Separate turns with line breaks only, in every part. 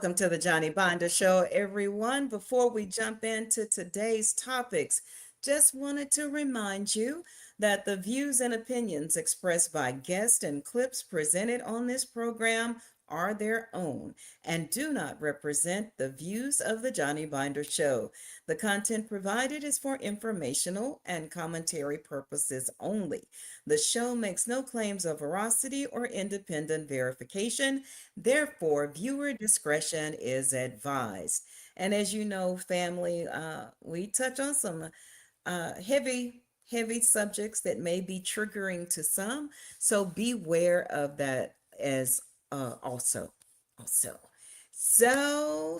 Welcome to the Johnny Binder Show, everyone. Before we jump into today's topics, just wanted to remind you that the views and opinions expressed by guests and clips presented on this program are their own and do not represent the views of the Johnny Binder Show. The content provided is for informational and commentary purposes only. The show makes no claims of veracity or independent verification. Therefore, viewer discretion is advised. And as you know, family, we touch on some heavy subjects that may be triggering to some. So beware of that as also. So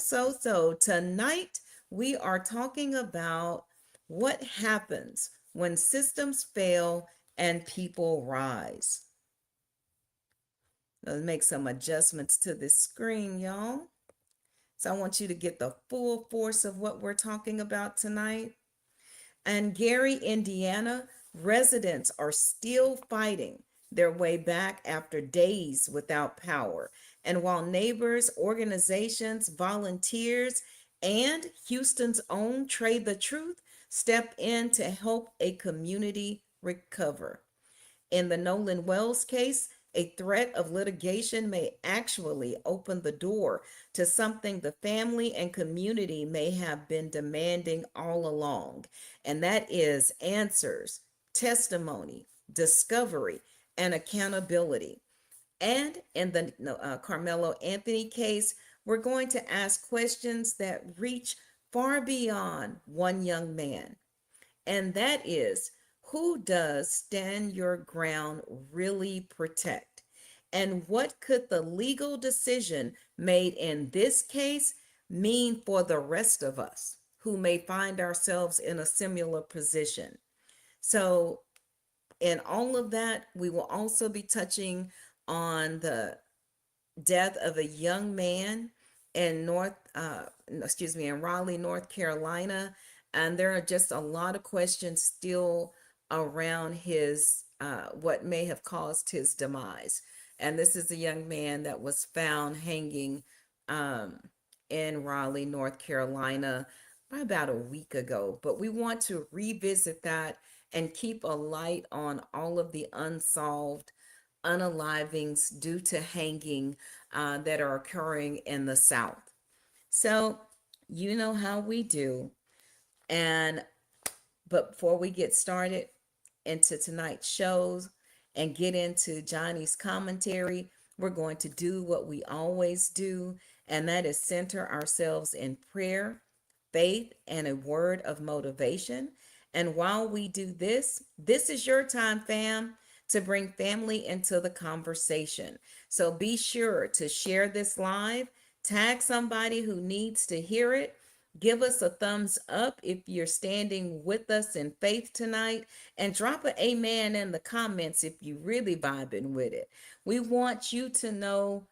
tonight we are talking about what happens when systems fail and people rise. Let's make some adjustments to this screen, y'all. So I want you to get the full force of what we're talking about tonight. In Gary, Indiana, residents are still fighting their way back after days without power. And while neighbors, organizations, volunteers, and Houston's own Trae Tha Truth step in to help a community recover. In the Nolan Wells case, a threat of litigation may actually open the door to something the family and community may have been demanding all along, and that is answers, testimony, discovery, and accountability. And in the Karmelo Anthony case, we're going to ask questions that reach far beyond one young man, and that is, who does stand your ground really protect? And what could the legal decision made in this case mean for the rest of us who may find ourselves in a similar position? So in all of that, we will also be touching on the death of a young man in in Raleigh, North Carolina. And there are just a lot of questions still around his what may have caused his demise. And this is a young man that was found hanging in Raleigh, North Carolina, about a week ago. But we want to revisit that and keep a light on all of the unsolved unalivings due to hanging that are occurring in the South. So you know how we do. But before we get started into tonight's shows and get into Johnny's commentary, we're going to do what we always do, and that is center ourselves in prayer, faith, and a word of motivation. And while we do this, this is your time, fam, to bring family into the conversation. So be sure to share this live, tag somebody who needs to hear it. Give us a thumbs up if you're standing with us in faith tonight, and drop an amen in the comments if you really vibing with it. We want you to know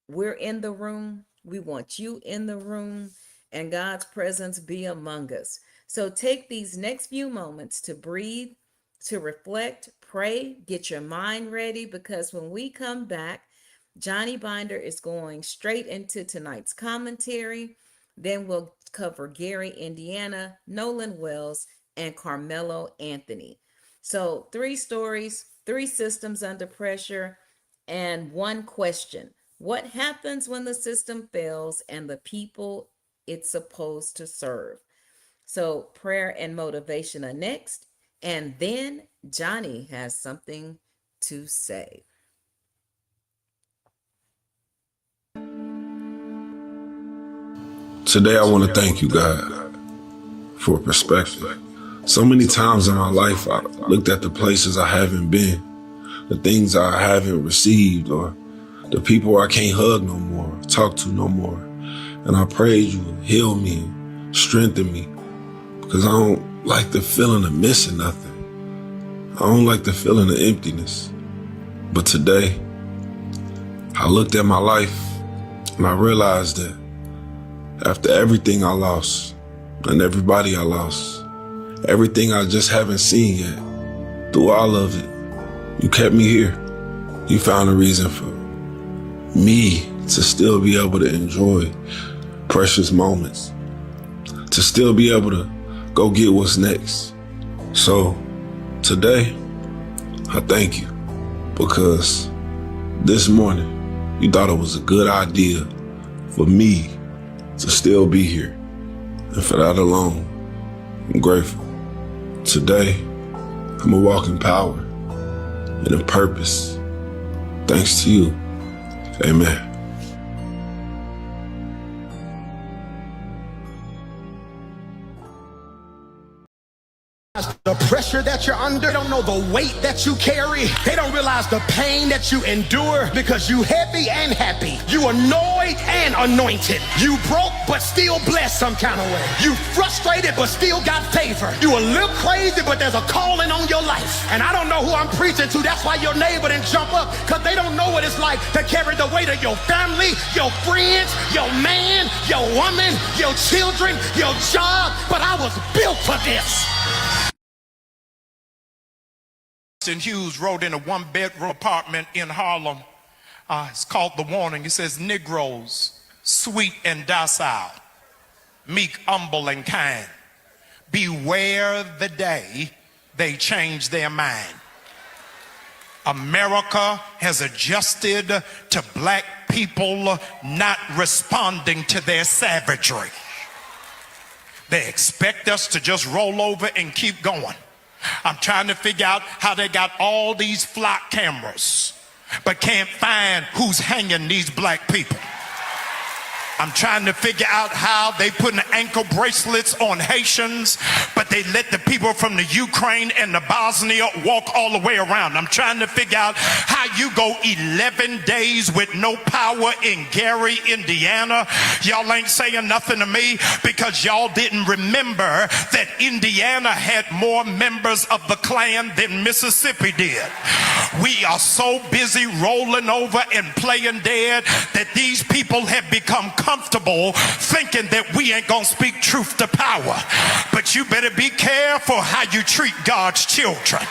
we're in the room. We want you in the room, and God's presence be among us. So take these next few moments to breathe, to reflect, pray, get your mind ready, because when we come back, Johnny Binder is going straight into tonight's commentary. Then we'll cover Gary, Indiana, Nolan Wells, and Karmelo Anthony. So 3 stories, 3 systems under pressure, and 1 question. What happens when the system fails and the people it's supposed to serve? So prayer and motivation are next. And then Johnny has something to say.
Today I want to thank you, God, for perspective. So many times in my life, I looked at the places I haven't been, the things I haven't received, or the people I can't hug no more, talk to no more. And I prayed you would heal me, strengthen me, because I don't like the feeling of missing nothing. I don't like the feeling of emptiness. But today, I looked at my life and I realized that after everything I lost and everybody I lost, everything I just haven't seen yet, through all of it, you kept me here. You found a reason for me to still be able to enjoy precious moments, to still be able to go get what's next. So today, I thank you because this morning you thought it was a good idea for me to still be here. And for that alone, I'm grateful. Today, I'm a walking power and a purpose. Thanks to you. Amen.
The pressure that you're under, they don't know the weight that you carry. They don't realize the pain that you endure because you heavy and happy. You annoyed and anointed. You broke but still blessed some kind of way. You frustrated but still got favor. You a little crazy but there's a calling on your life. And I don't know who I'm preaching to. That's why your neighbor didn't jump up, because they don't know what it's like to carry the weight of your family, your friends, your man, your woman, your children, your job. But I was built for this.
Hughes wrote in a one-bedroom apartment in Harlem. It's called The Warning. It says, Negroes, sweet and docile, meek, humble, and kind, beware the day they change their mind. America has adjusted to black people not responding to their savagery. They expect us to just roll over and keep going. I'm trying to figure out how they got all these flock cameras but can't find who's hanging these black people. I'm trying to figure out how they putting ankle bracelets on Haitians, but they let the people from the Ukraine and the Bosnia walk all the way around. I'm trying to figure out how you go 11 days with no power in Gary, Indiana. Y'all ain't saying nothing to me because y'all didn't remember that Indiana had more members of the Klan than Mississippi did. We are so busy rolling over and playing dead that these people have become comfortable thinking that we ain't gonna speak truth to power. But you better be careful how you treat God's children.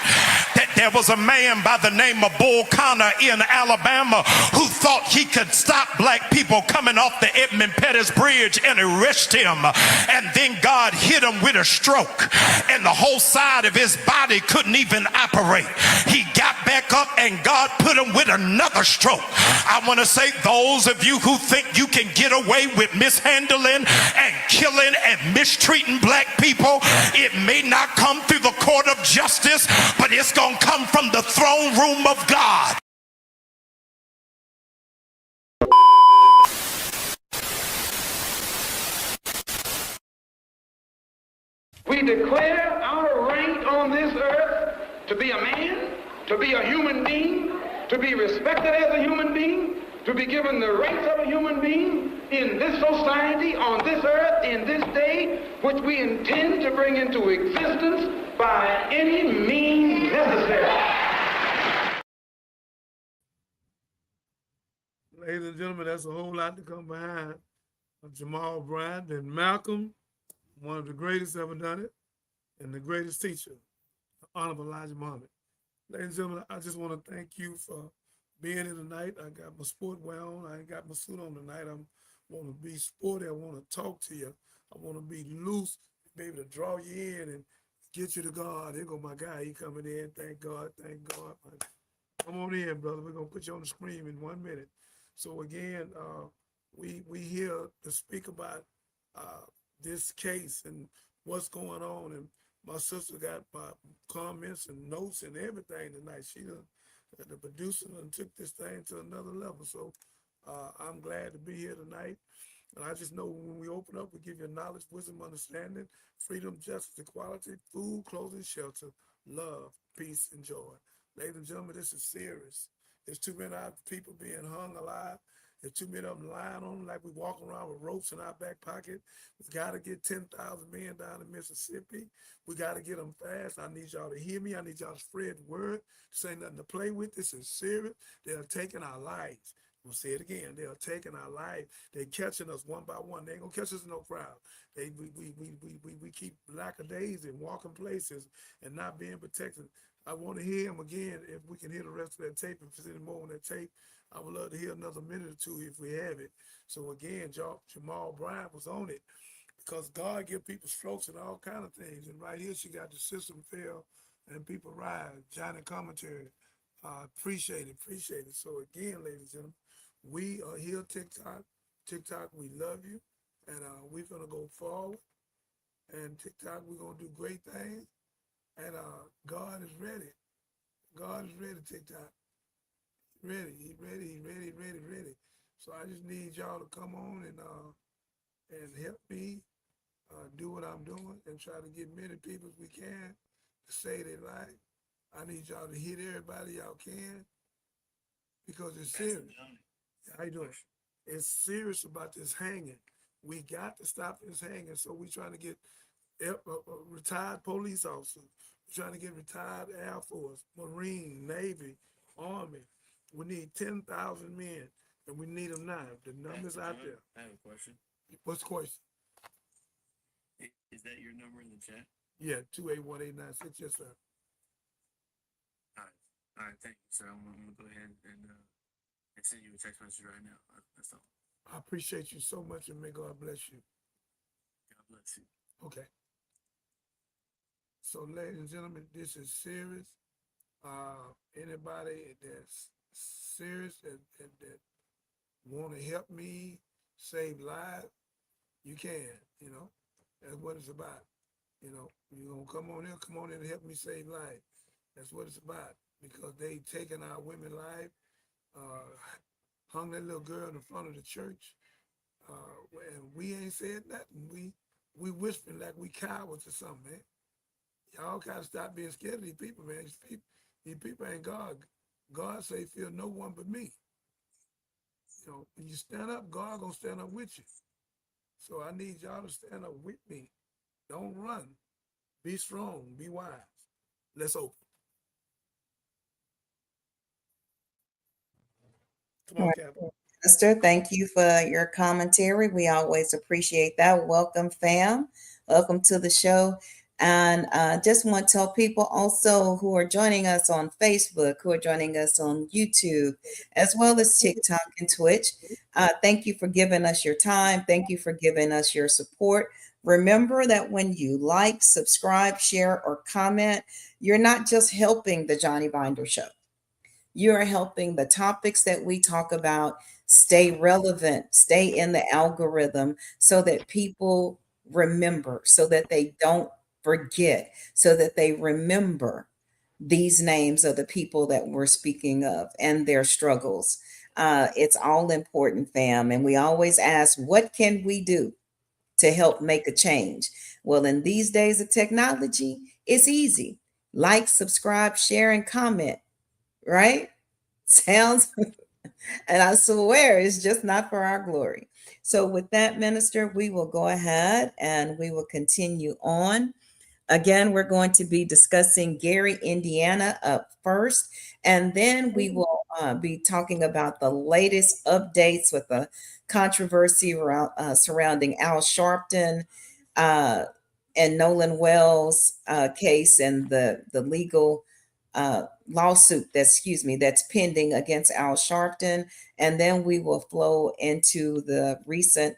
That there was a man by the name of Bull Connor in Alabama who thought he could stop black people coming off the Edmund Pettus Bridge and arrest him, and then God hit him with a stroke and the whole side of his body couldn't even operate. He got back up and God put him with another stroke. I want to say, those of you who think you can get away with mishandling and killing and mistreating black people, it may not come through the court of justice, but it's going to come from the throne room of God.
We declare our right on this earth to be a man, to be a human being, to be respected as a human being, to be given the rights of a human being in this society, on this earth, in this day, which we intend to bring into existence by any means necessary.
Ladies and gentlemen, that's a whole lot to come behind Jamal Bryant and Malcolm, one of the greatest ever done it, and the greatest teacher, the Honorable Elijah Muhammad. Ladies and gentlemen, I just want to thank you for being here tonight. I got my sport wear on. I ain't got my suit on tonight. I want to be sporty. I want to talk to you. I want to be loose, be able to draw you in and get you to God. Here go my guy. He coming in. Thank God. Thank God. Come on in, brother. We're going to put you on the screen in 1 minute. So again, we here to speak about this case and what's going on. And my sister got my comments and notes and everything tonight. She done, the producer done took this thing to another level. So I'm glad to be here tonight. And I just know when we open up, we give you knowledge, wisdom, understanding, freedom, justice, equality, food, clothing, shelter, love, peace, and joy. Ladies and gentlemen, this is serious. There's too many people being hung alive. There's too many of them lying on them like we walking around with ropes in our back pocket. We got to get 10,000 men down in Mississippi. We got to get them fast. I need y'all to hear me. I need y'all to spread the word. This ain't nothing to play with. This is serious. They're taking our lives. We'll say it again. They are taking our life. They're catching us one by one. They ain't gonna catch us in no crowd. We keep lackadaisy, walking places and not being protected. I want to hear him again. If we can hear the rest of that tape, if there's any more on that tape, I would love to hear another minute or two if we have it. So again, Jamal Bryant was on it because God give people strokes and all kind of things. And right here, she got the system fail and people rise. Johnny commentary. Appreciate it. So again, ladies and gentlemen, we are here, TikTok. TikTok, we love you. And we're going to go forward. And TikTok, we're going to do great things. And God is ready. God is ready, TikTok. He's ready. So I just need y'all to come on and help me do what I'm doing and try to get many people as we can to say their life. I need y'all to hit everybody y'all can because it's serious. How you doing? It's serious about this hanging. We got to stop this hanging. So we're trying to get retired police officers. We're trying to get retired Air Force, Marine, Navy, Army. We need 10,000 men, and we need them now. The numbers out there.
I have a question.
What's the question?
Is that your number in the chat?
Yeah, 281-896. Yes, sir.
All right, thank you, sir. I'm gonna go ahead and send you a text message right now. That's all.
I appreciate you so much, and may God bless you.
God bless you.
Okay. So, ladies and gentlemen, this is serious. Anybody that's serious that want to help me save lives, you can, That's what it's about. You're going to come on in and help me save lives. That's what it's about. Because they taken our women's life, hung that little girl in the front of the church, and we ain't said nothing. We whispering like we cowards or something, man. Y'all gotta stop being scared of these people, man. These people ain't God. God say, fear no one but me. When you stand up, God gonna stand up with you. So I need y'all to stand up with me. Don't run. Be strong. Be wise. Let's open. Come on, Captain.
Esther, thank you for your commentary. We always appreciate that. Welcome, fam. Welcome to the show. And just want to tell people also who are joining us on Facebook, who are joining us on YouTube, as well as TikTok and Twitch. Thank you for giving us your time. Thank you for giving us your support. Remember that when you like, subscribe, share, or comment, you're not just helping the Johnny Binder Show. You are helping the topics that we talk about stay relevant, stay in the algorithm so that people remember, so that they don't forget, so that they remember these names of the people that we're speaking of and their struggles. It's all important, fam. And we always ask, what can we do to help make a change? Well, in these days of technology, it's easy. Like, subscribe, share, and comment, right? Sounds, and I swear it's just not for our glory. So with that, Minister, we will go ahead and we will continue on. Again, we're going to be discussing Gary, Indiana up first, and then we will be talking about the latest updates with the controversy around, surrounding Al Sharpton and Nolan Wells case and the legal lawsuit that's pending against Al Sharpton, and then we will flow into the recent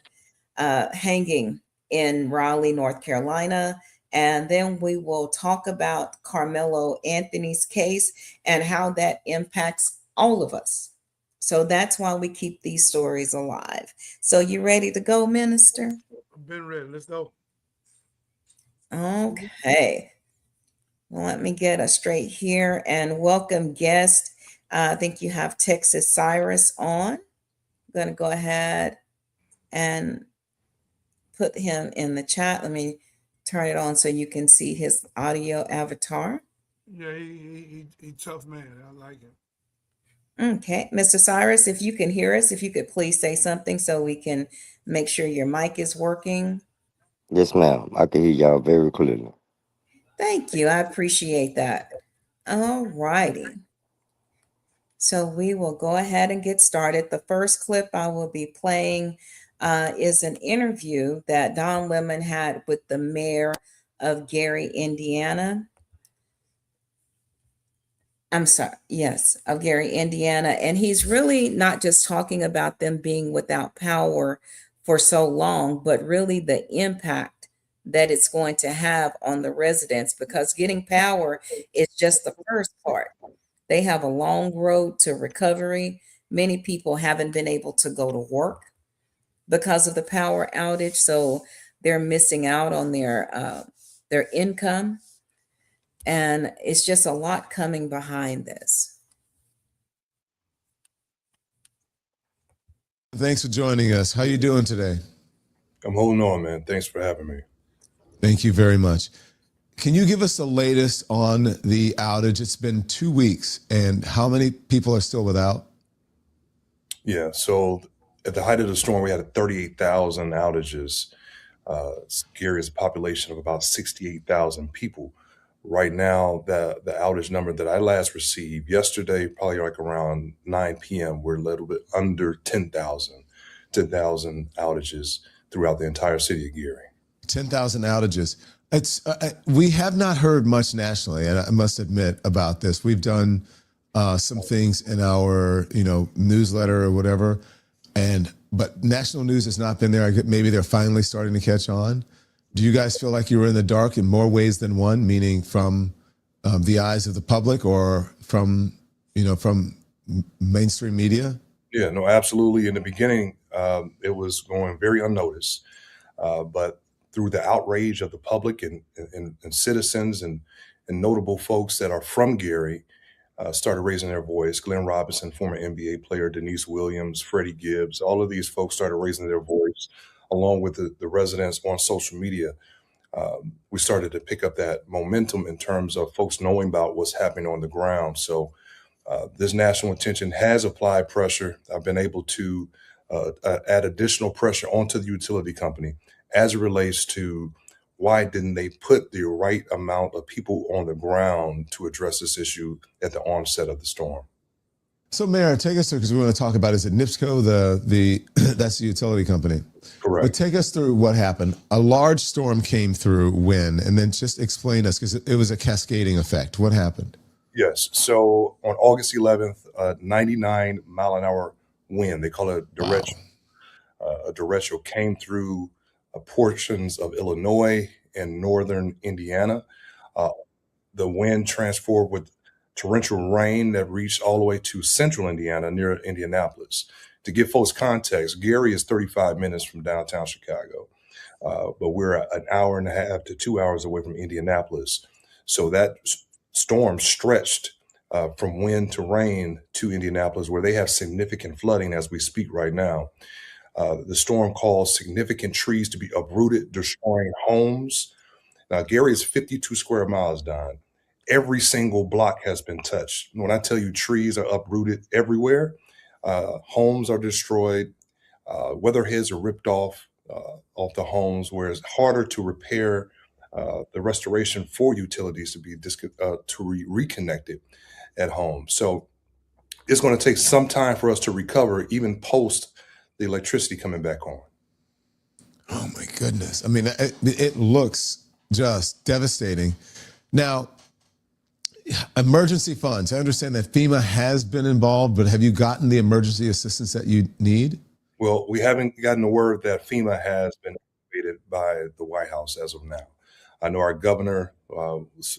hanging in Raleigh, North Carolina. And then we will talk about Karmelo Anthony's case and how that impacts all of us. So that's why we keep these stories alive. So you ready to go, Minister?
I've been ready. Let's go.
Okay. Well, let me get us straight here and welcome guest. I think you have Texas Cyrus on. I'm going to go ahead and put him in the chat. Let me turn it on so you can see his audio avatar.
Yeah, he tough man. I like him.
Okay, Mr. Cyrus, if you can hear us, if you could please say something so we can make sure your mic is working.
Yes, ma'am. I can hear y'all very clearly.
Thank you. I appreciate that. All righty. So we will go ahead and get started. The first clip I will be playing is an interview that Don Lemon had with the mayor of Gary, Indiana. I'm sorry, yes, of Gary, Indiana. And he's really not just talking about them being without power for so long, but really the impact that it's going to have on the residents, because getting power is just the first part. They have a long road to recovery. Many people haven't been able to go to work because of the power outage, so they're missing out on their income, and it's just a lot coming behind this.
Thanks for joining us. How you doing today?
I'm holding on, man. Thanks for having me.
Thank you very much. Can you give us the latest on the outage? It's been 2 weeks, and how many people are still without?
Yeah, so at the height of the storm, we had 38,000 outages. Gary is a population of about 68,000 people. Right now, the outage number that I last received yesterday, probably like around 9 p.m., we're a little bit under 10,000 outages throughout the entire city of Gary.
10,000 outages. It's we have not heard much nationally, and I must admit about this. We've done some things in our newsletter or whatever, but national news has not been there. Maybe they're finally starting to catch on. Do you guys feel like you were in the dark in more ways than one, meaning from the eyes of the public or from mainstream media?
Yeah, no, absolutely. In the beginning, it was going very unnoticed, but through the outrage of the public and citizens and notable folks that are from Gary started raising their voice. Glenn Robinson, former NBA player, Denise Williams, Freddie Gibbs, all of these folks started raising their voice, along with the residents on social media. We started to pick up that momentum in terms of folks knowing about what's happening on the ground. So this national attention has applied pressure. I've been able to add additional pressure onto the utility company as it relates to why didn't they put the right amount of people on the ground to address this issue at the onset of the storm.
So, Mayor, take us through, because we want to talk about, is it NIPSCO, the that's the utility company?
Correct.
But take us through what happened. A large storm came through when, and then just explain us, because it was a cascading effect. What happened?
Yes. So on August 11th, 99 mile an hour wind, they call it a derecho. A derecho came through portions of Illinois and northern Indiana. The wind transformed with torrential rain that reached all the way to central Indiana near Indianapolis. To give folks context, Gary is 35 minutes from downtown Chicago, but we're an hour and a half to 2 hours away from Indianapolis. So that storm stretched from wind to rain to Indianapolis, where they have significant flooding as we speak right now. The storm caused significant trees to be uprooted, destroying homes. Now, Gary is 52 square miles, Don. Every single block has been touched. When I tell you trees are uprooted everywhere, homes are destroyed, weatherheads are ripped off the homes, where it's harder to repair the restoration for utilities to be reconnected at home. So it's going to take some time for us to recover, even post the electricity coming back on.
Oh my goodness. I mean, it looks just devastating. Now, emergency funds. I understand that FEMA has been involved, but have you gotten the emergency assistance that you need?
Well, we haven't gotten the word that FEMA has been activated by the White House as of now. I know our governor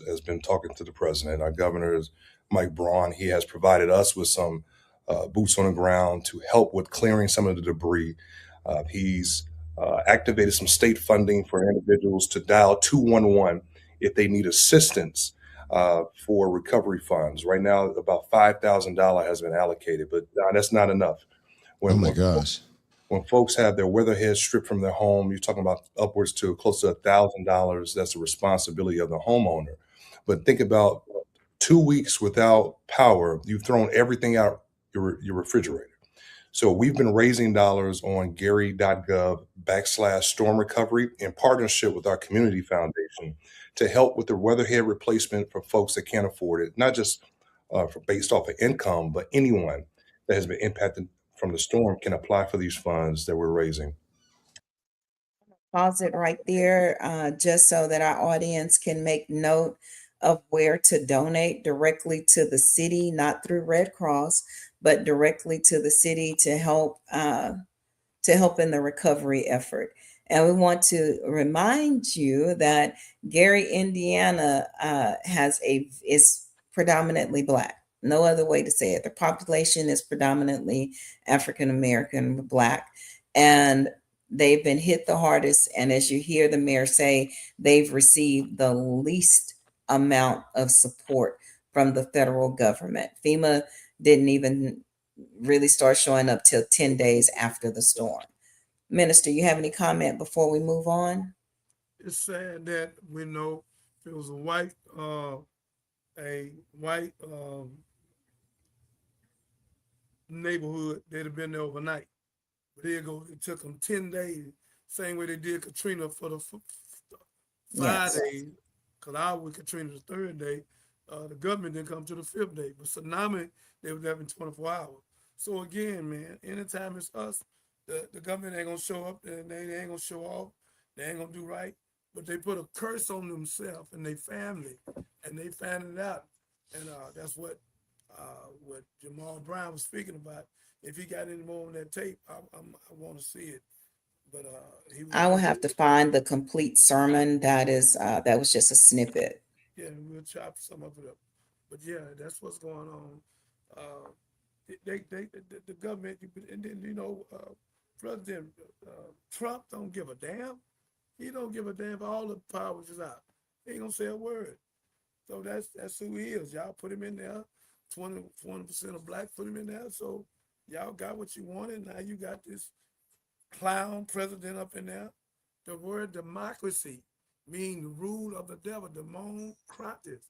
has been talking to the president. Our governor is Mike Braun. He has provided us with some boots on the ground to help with clearing some of the debris. He's activated some state funding for individuals to dial 211 if they need assistance for recovery funds. Right now, about $5,000 has been allocated, but that's not enough.
Oh my gosh.
When folks have their weatherhead stripped from their home, you're talking about upwards to close to $1,000. That's the responsibility of the homeowner. But think about 2 weeks without power, you've thrown everything out your refrigerator. So we've been raising dollars on gary.gov/storm recovery in partnership with our community foundation to help with the weatherhead replacement for folks that can't afford it, not just based off of income, but anyone that has been impacted from the storm can apply for these funds that we're raising.
pause it right there, just so that our audience can make note of where to donate directly to the city, not through Red Cross, but directly to the city to help in the recovery effort. And we want to remind you that Gary, Indiana, is predominantly Black. No other way to say it. The population is predominantly African American, Black, and they've been hit the hardest. And as you hear the mayor say, they've received the least amount of support from the federal government. FEMA didn't even really start showing up till 10 days after the storm. Minister, you have any comment before we move on?
It's sad that we know if it was a white neighborhood, they'd have been there overnight. But there you go, it took them 10 days, same way they did Katrina for the 5 days, because our with Katrina the 3rd day, the government didn't come to the 5th day. But tsunami, they were there in 24 hours. So again, man, anytime it's us, the government ain't gonna show up and they ain't gonna show off, they ain't gonna do right. But they put a curse on themselves and their family, and they found it out. And that's what Jamal Brown was speaking about. If he got any more on that tape, I want to see it. But
I will have to find the complete sermon. That was just a snippet.
Yeah, we'll chop some of it up. But yeah, that's what's going on. The government, and then President Trump don't give a damn. He don't give a damn if all the powers is out. He ain't gonna say a word. So that's who he is. Y'all put him in there. 20% of Blacks put him in there. So y'all got what you wanted. Now you got this clown president up in there. The word democracy means the rule of the devil, democratic.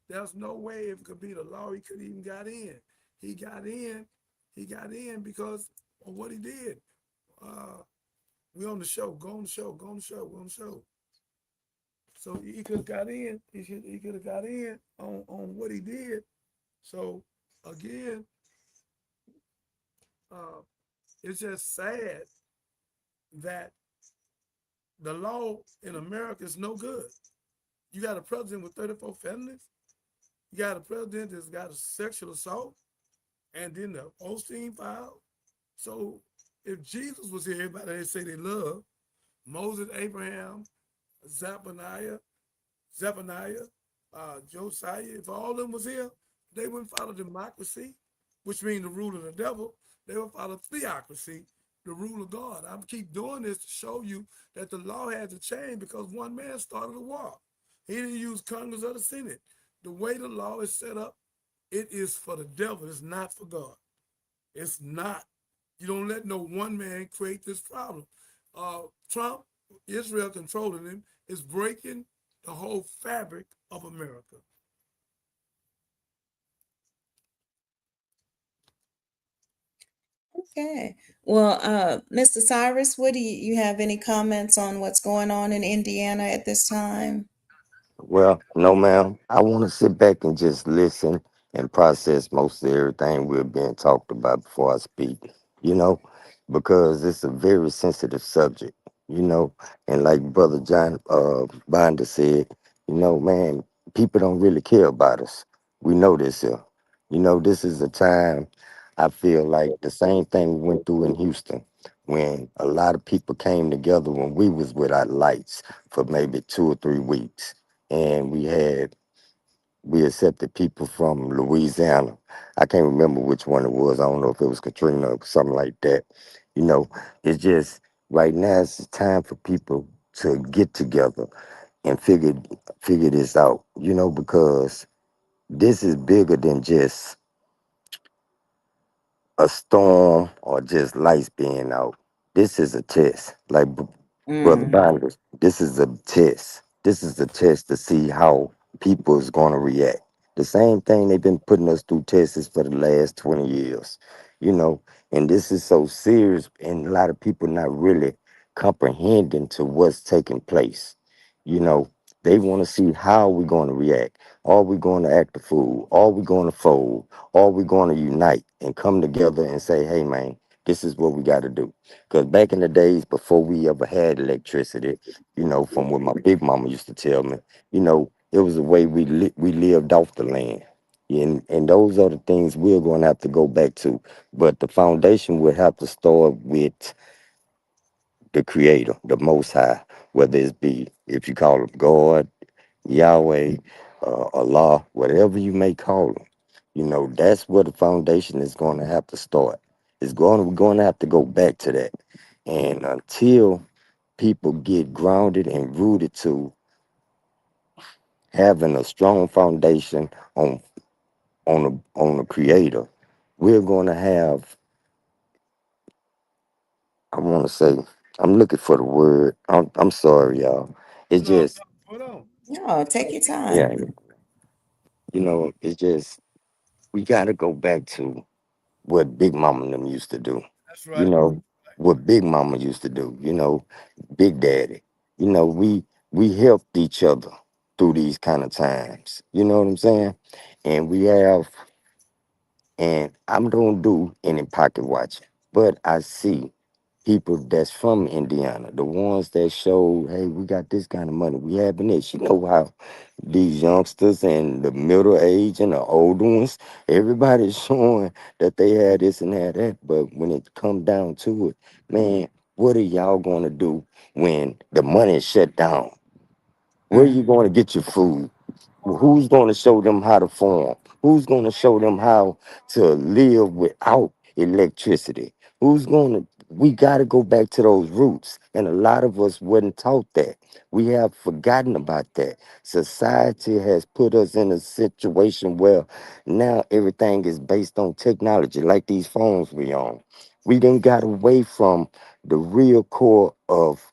There's no way it could be the law. He could even got in. He got in because of what he did. We on the show. Go on the show. Go on the show. Go on the show. So he could have got in. He could have got in on what he did. So again, it's just sad that the law in America is no good. You got a president with 34 felonies. You got a president that's got a sexual assault, and then the Osteen file. So if Jesus was here, everybody they say they love Moses, Abraham, Zephaniah, Josiah. If all of them was here, they wouldn't follow democracy, which means the rule of the devil. They would follow theocracy, the rule of God. I keep doing this to show you that the law had to change because one man started a war. He didn't use Congress or the Senate. The way the law is set up, it is for the devil. It's not for God. It's not. You don't let no one man create this problem. Trump, Israel controlling him, is breaking the whole fabric of America.
Okay. Well, Mr. Cyrus, what do you have any comments on what's going on in Indiana at this time?
Well, no, ma'am. I want to sit back and just listen and process most of everything we're being talked about before I speak, you know, because it's a very sensitive subject, you know. And like Brother John Binder said, man, people don't really care about us. We know this here. This is a time I feel like the same thing we went through in Houston when a lot of people came together when we was without lights for maybe 2 or 3 weeks, and we accepted people from Louisiana. I can't remember which one it was. I don't know if it was Katrina or something like that. It's just right now it's time for people to get together and figure this out. Because this is bigger than just a storm or just lights being out. This is a test. Like Brother
Mm.
Bonders, this is a test. This is a test to see how people is going to react. The same thing they've been putting us through tests for the last 20 years, you know, and this is so serious, and a lot of people not really comprehending to what's taking place. You know, they want to see how we're going to react. Are we going to act a fool? Are we going to fold? Are we going to unite and come together and say, hey, man, This is what we got to do. Because back in the days before we ever had electricity, from what my big mama used to tell me, it was the way we lived off the land. And those are the things we're going to have to go back to. But the foundation would have to start with the Creator, the Most High, whether it be, if you call him God, Yahweh, Allah, whatever you may call him. That's where the foundation is going to have to start. We're going to have to go back to that. And until people get grounded and rooted to having a strong foundation on the Creator, we're going to have. I want to say, I'm looking for the word. I'm sorry, y'all. It's
No,
just,
hold on.
No, take your
yeah,
time.
it's just we got to go back to what Big Mama and them used to do.
That's
You
right.
know what Big Mama used to do. Big Daddy. We helped each other through these kind of times. You know what I'm saying? And we have, and I'm don't do any pocket watching, but I see people that's from Indiana, the ones that show, hey, we got this kind of money, we having this. You know how these youngsters and the middle age and the older ones, everybody's showing that they had this and had that. But when it come down to it, man, what are y'all gonna do when the money is shut down? Where are you going to get your food? Who's going to show them how to farm? Who's going to show them how to live without electricity? We got to go back to those roots. And a lot of us wasn't taught that. We have forgotten about that. Society has put us in a situation where now everything is based on technology, like these phones we own. We didn't got away from the real core of,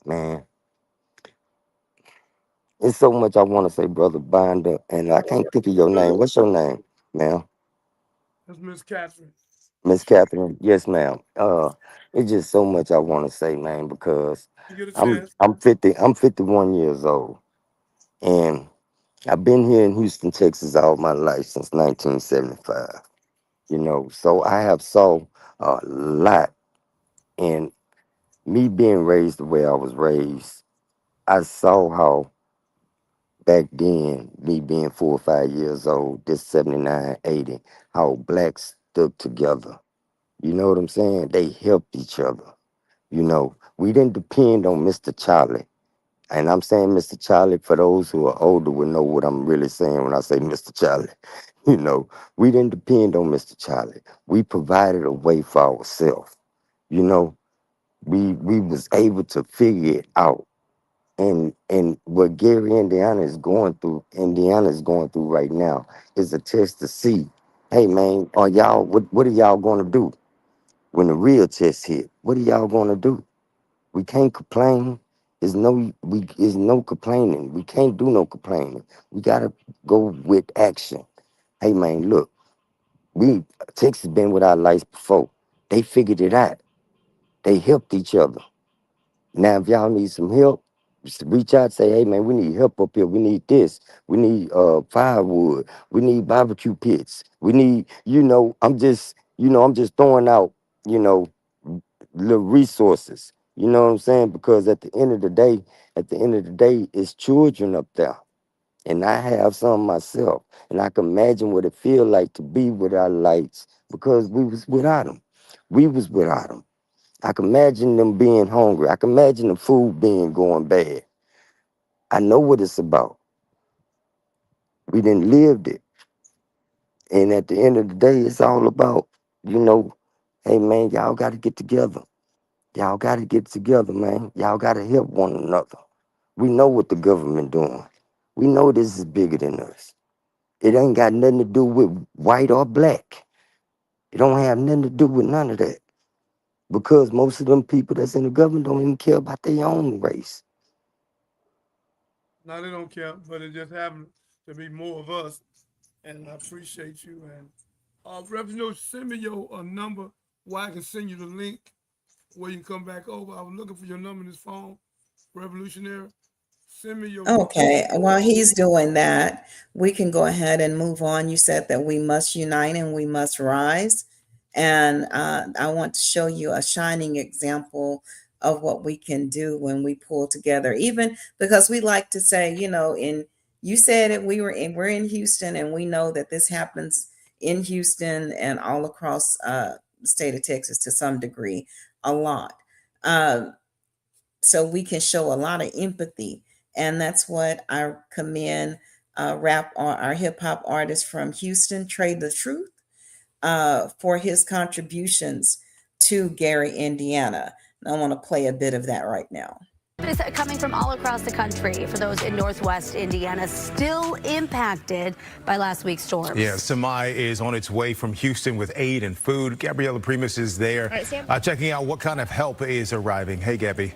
man. It's so much I want to say, brother Binder, and I can't think of your name. What's your name, ma'am?
That's Miss Catherine.
Miss Catherine. Yes, ma'am. It's just so much I want to say, man, because
You get a
I'm
chance.
I'm 50. I'm 51 years old, and I've been here in Houston, Texas, all my life since 1975. So I have saw a lot, and me being raised the way I was raised, I saw how back then, me being 4 or 5 years old, this 79, 80, how blacks stuck together. You know what I'm saying? They helped each other. We didn't depend on Mr. Charlie. And I'm saying Mr. Charlie for those who are older will know what I'm really saying when I say Mr. Charlie. You know, we didn't depend on Mr. Charlie. We provided a way for ourselves. You know, we was able to figure it out. And what Indiana is going through right now is a test to see, hey man, what are y'all gonna do when the real test hit? What are y'all gonna do? We can't complain. There's no complaining. We can't do no complaining. We gotta go with action. Hey man, look, we Texas been with our lights before. They figured it out. They helped each other. Now, if y'all need some help, just reach out, say, hey man, we need help up here. We need this. We need firewood. We need barbecue pits. We need, I'm just throwing out, you know, little resources. You know what I'm saying? Because at the end of the day, it's children up there. And I have some myself. And I can imagine what it feel like to be without lights because we was without them. We was without them. I can imagine them being hungry. I can imagine the food being going bad. I know what it's about. We didn't live it. And at the end of the day, it's all about, you know, hey man, y'all got to get together. Y'all got to get together, man. Y'all got to help one another. We know what the government doing. We know this is bigger than us. It ain't got nothing to do with white or black. It don't have nothing to do with none of that. Because most of them people that's in the government don't even care about their own race.
No, they don't care, but it just happened to be more of us. And I appreciate you. And Representative, send me your number where I can send you the link where you can come back over. I was looking for your number in this phone, Revolutionary. Send me your
Okay, while he's doing that, we can go ahead and move on. You said that we must unite and we must rise. And I want to show you a shining example of what we can do when we pull together, even because we like to say, you said it, we're in Houston, and we know that this happens in Houston and all across the state of Texas to some degree, a lot. Uh, so we can show a lot of empathy, and that's what I commend rap or our hip hop artist from Houston, Trae Tha Truth, for his contributions to Gary, Indiana. And I want to play a bit of that right now.
Is coming from all across the country for those in Northwest Indiana still impacted by last week's storms.
Yeah, Samai is on its way from Houston with aid and food. Gabriella Primus is there checking out what kind of help is arriving. Hey, Gabby.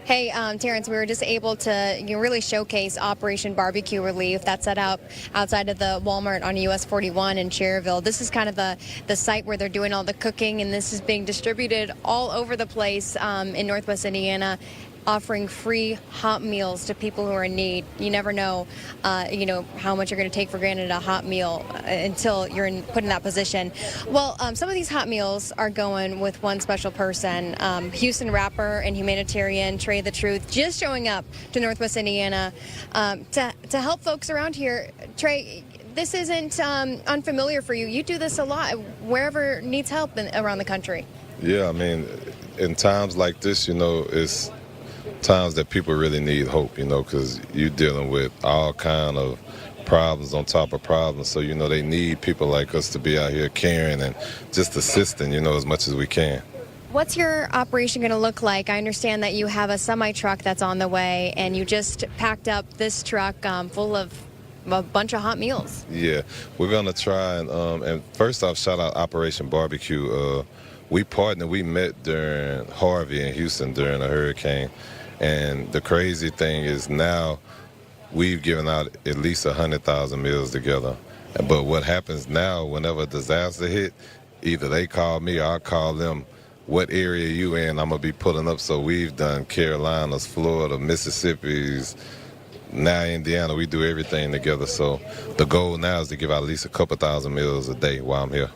Hey, Terrence, we were just able to really showcase Operation Barbecue Relief that's set up outside of the Walmart on US 41 in Cherryville. This is kind of the site where they're doing all the cooking, and this is being distributed all over the place in Northwest Indiana, offering free hot meals to people who are in need. You never know, how much you're going to take for granted a hot meal until you're put in that position. Well, some of these hot meals are going with one special person, Houston rapper and humanitarian Trae Tha Truth, just showing up to Northwest Indiana to help folks around here. Trae, this isn't unfamiliar for you. You do this a lot wherever needs help around the country.
Yeah, I mean, in times like this, it's times that people really need hope, because you're dealing with all kind of problems on top of problems. So, they need people like us to be out here caring and just assisting, as much as we can.
What's your operation going to look like? I understand that you have a semi-truck that's on the way, and you just packed up this truck full of a bunch of hot meals.
Yeah, we're going to try and first off, shout out Operation Barbecue. We met during Harvey in Houston during a hurricane. And the crazy thing is now we've given out at least 100,000 meals together. But what happens now, whenever a disaster hit, either they call me or I call them, what area you in, I'm going to be pulling up. So we've done Carolinas, Florida, Mississippi's, now Indiana. We do everything together. So the goal now is to give out at least a couple thousand meals a day while I'm here.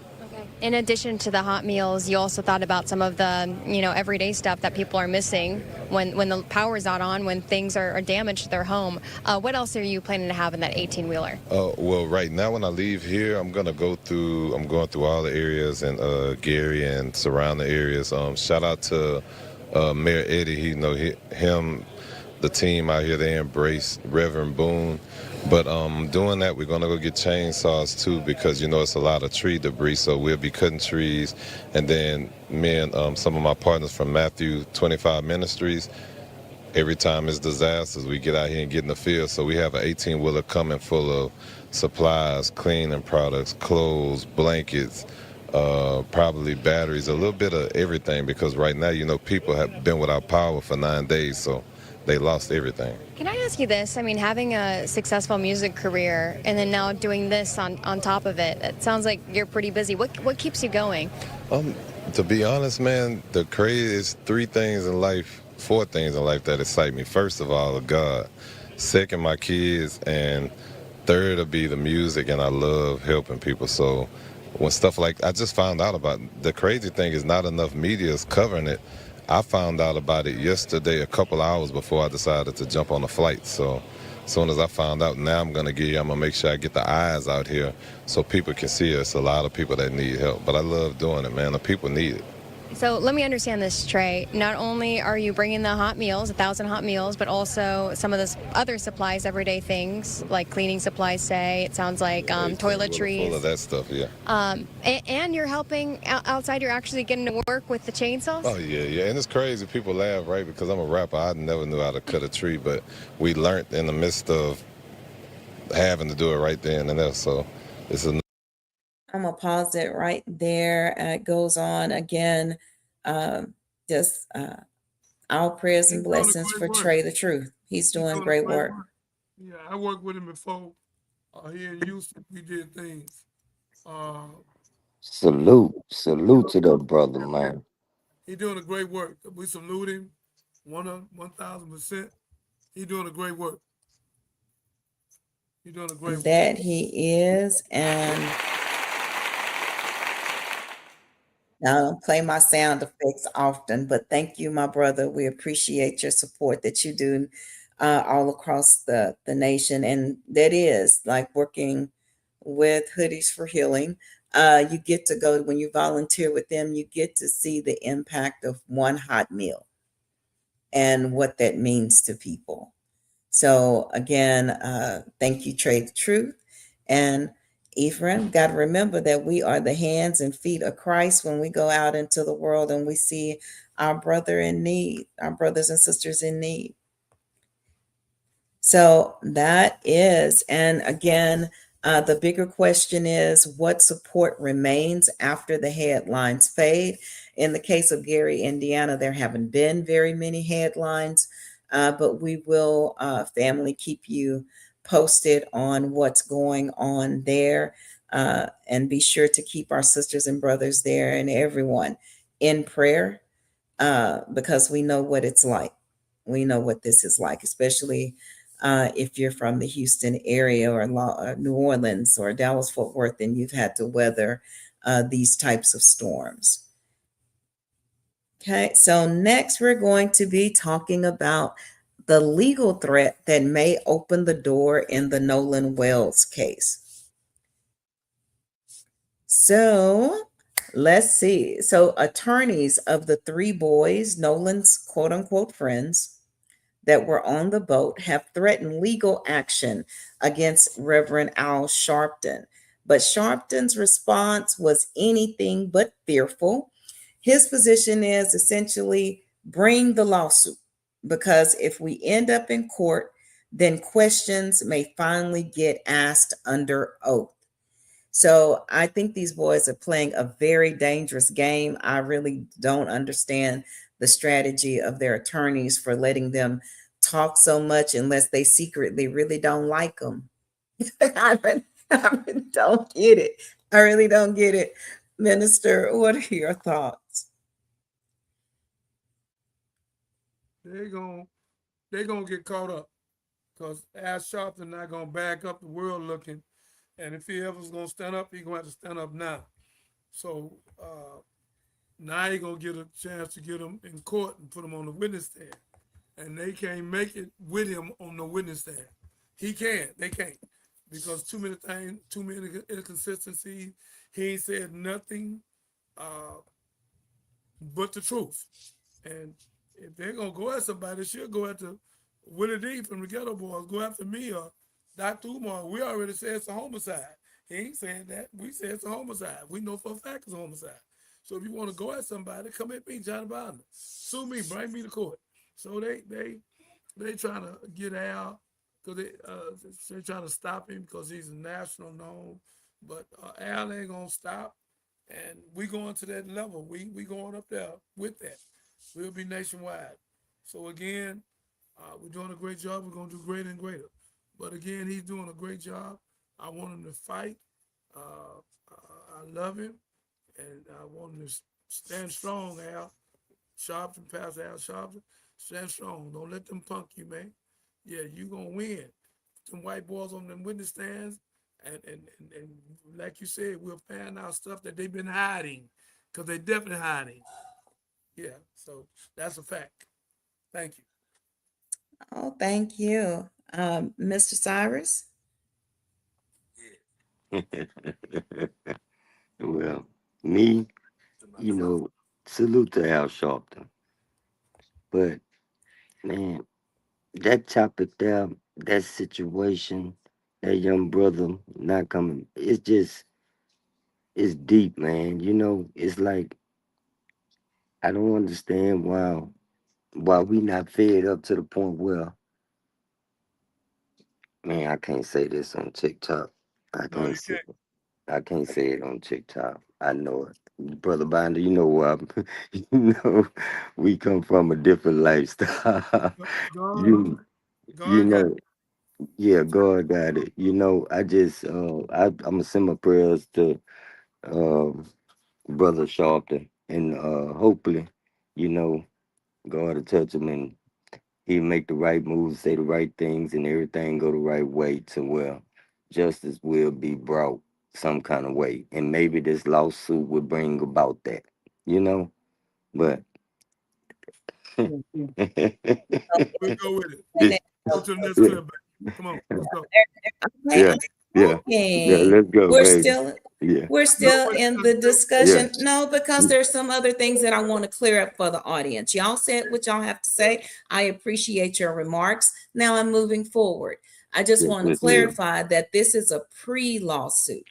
In addition to the hot meals, you also thought about some of the, everyday stuff that people are missing when the power's not on, when things are damaged to their home. What else are you planning to have in that 18-wheeler?
Well, right now when I leave here, I'm going through all the areas in Gary and surrounding areas. Shout out to Mayor Eddie. Him, the team out here, they embrace Reverend Boone. But doing that, we're going to go get chainsaws, too, because, it's a lot of tree debris, so we'll be cutting trees. And then me and some of my partners from Matthew 25 Ministries, every time it's disasters, we get out here and get in the field. So we have an 18-wheeler coming full of supplies, cleaning products, clothes, blankets, probably batteries, a little bit of everything, because right now, people have been without power for 9 days, so they lost everything.
Can I ask you this? I mean, having a successful music career and then now doing this on top of it, it sounds like you're pretty busy. What keeps you going?
To be honest, man, the craziest 4 things in life that excite me. First of all, God. Second, my kids. And third will be the music, and I love helping people. So when stuff like, I just found out about, the crazy thing is not enough media is covering it. I found out about it yesterday, a couple hours before I decided to jump on a flight. So as soon as I found out, now I'm going to make sure I get the eyes out here so people can see us. A lot of people that need help. But I love doing it, man. The people need it.
So let me understand this, Trae. Not only are you bringing the hot meals, 1,000 hot meals, but also some of the other supplies, everyday things, like cleaning supplies, say. It sounds like toiletries.
Full of that stuff, yeah.
And you're helping outside. You're actually getting to work with the chainsaws?
Oh, yeah. And it's crazy. People laugh, right? Because I'm a rapper. I never knew how to cut a tree, but we learned in the midst of having to do it right then and there. So it's a
I'm gonna pause it right there. It goes on again. Just our prayers and blessings for Trae Tha Truth. He's doing great work.
Yeah, I worked with him before. Here in Houston, we did things.
Salute to the brother, man.
He's doing a great work. We salute him 1,000%. He's doing a great work. He's doing a great work.
That he is. And I don't play my sound effects often, but thank you, my brother. We appreciate your support that you do all across the nation. And that is like working with Hoodies for Healing. You get to go, when you volunteer with them, you get to see the impact of one hot meal and what that means to people. So again, thank you, Trae Tha Truth. And Ephraim, got to remember that we are the hands and feet of Christ when we go out into the world and we see our brother in need, our brothers and sisters in need. So that is, and again, the bigger question is what support remains after the headlines fade. In the case of Gary, Indiana, there haven't been very many headlines, but we will, family, keep you posted on what's going on there. And be sure to keep our sisters and brothers there and everyone in prayer, because we know what it's like. We know what this is like, especially if you're from the Houston area or New Orleans or Dallas Fort Worth, and you've had to weather these types of storms. Okay, so next we're going to be talking about the legal threat that may open the door in the Nolan Wells case. So let's see. So attorneys of the three boys, Nolan's quote unquote friends, that were on the boat have threatened legal action against Reverend Al Sharpton. But Sharpton's response was anything but fearful. His position is essentially bring the lawsuit, because if we end up in court, then questions may finally get asked under oath. So I think these boys are playing a very dangerous game. I really don't understand the strategy of their attorneys for letting them talk so much unless they secretly really don't like them. I really don't get it. I really don't get it. Minister, what are your thoughts?
They're gonna get caught up because Al Sharpton not gonna back up the world looking, and if he ever's gonna stand up, he gonna have to stand up now. So now he gonna get a chance to get him in court and put him on the witness stand, and they can't make it with him on the witness stand. He can't. They can't, because too many things, too many inconsistencies. He ain't said nothing but the truth. And if they're gonna go at somebody, they should go after Willie D from the Ghetto Boys. Go after me or Dr. Umar. We already said it's a homicide. He ain't saying that. We said it's a homicide. We know for a fact it's a homicide. So if you want to go at somebody, come at me, Johnny Biden. Sue me, bring me to court. So they trying to get Al because they trying to stop him because he's a national known. But Al ain't gonna stop, and we going to that level. We going up there with that. We'll be nationwide. So again, we're doing a great job. We're gonna do greater and greater. But again, he's doing a great job. I want him to fight. I love him, and I want him to stand strong, Al Sharpton, Pastor Al Sharpton. Stand strong. Don't let them punk you, man. Yeah, you gonna win. Them white boys on them witness stands, and like you said, we'll find out stuff that they've been hiding, because they definitely hiding. Yeah, so that's a fact. Thank you.
Oh, thank you. Mr. Cyrus?
Well, me, you know, salute to Al Sharpton. But man, that topic there, that situation, that young brother not coming, it's deep, man. You know, it's like I don't understand why we not fed up to the point where, man, I can't say this on TikTok. I
No, you
can't say
can't.
I can't say it on TikTok. I know it. Brother Binder, you know what you know, we come from a different lifestyle.
God,
you you
God got
know, yeah, God got it. You know, I just I'm gonna send my prayers to um Brother Sharpton, and hopefully, you know, God will touch him He'll make the right moves, say the right things, and everything go the right way to where justice will be brought some kind of way. And maybe this lawsuit will bring about that, you know? But
Mm.
We'll go with it.
yeah,
Go to the next
yeah,
clip, baby. Come on, let's go.
Okay,
yeah,
I'm
yeah,
talking.
let's go,
We're
baby.
still
Yeah,
we're
No,
still
wait,
in the
yeah,
discussion. No, because there's some other things that I want to clear up for the audience. Y'all said what y'all have to say. I appreciate your remarks. Now I'm moving forward. I just
yes,
want to
Miss Mill.
clarify that this is a pre-lawsuit.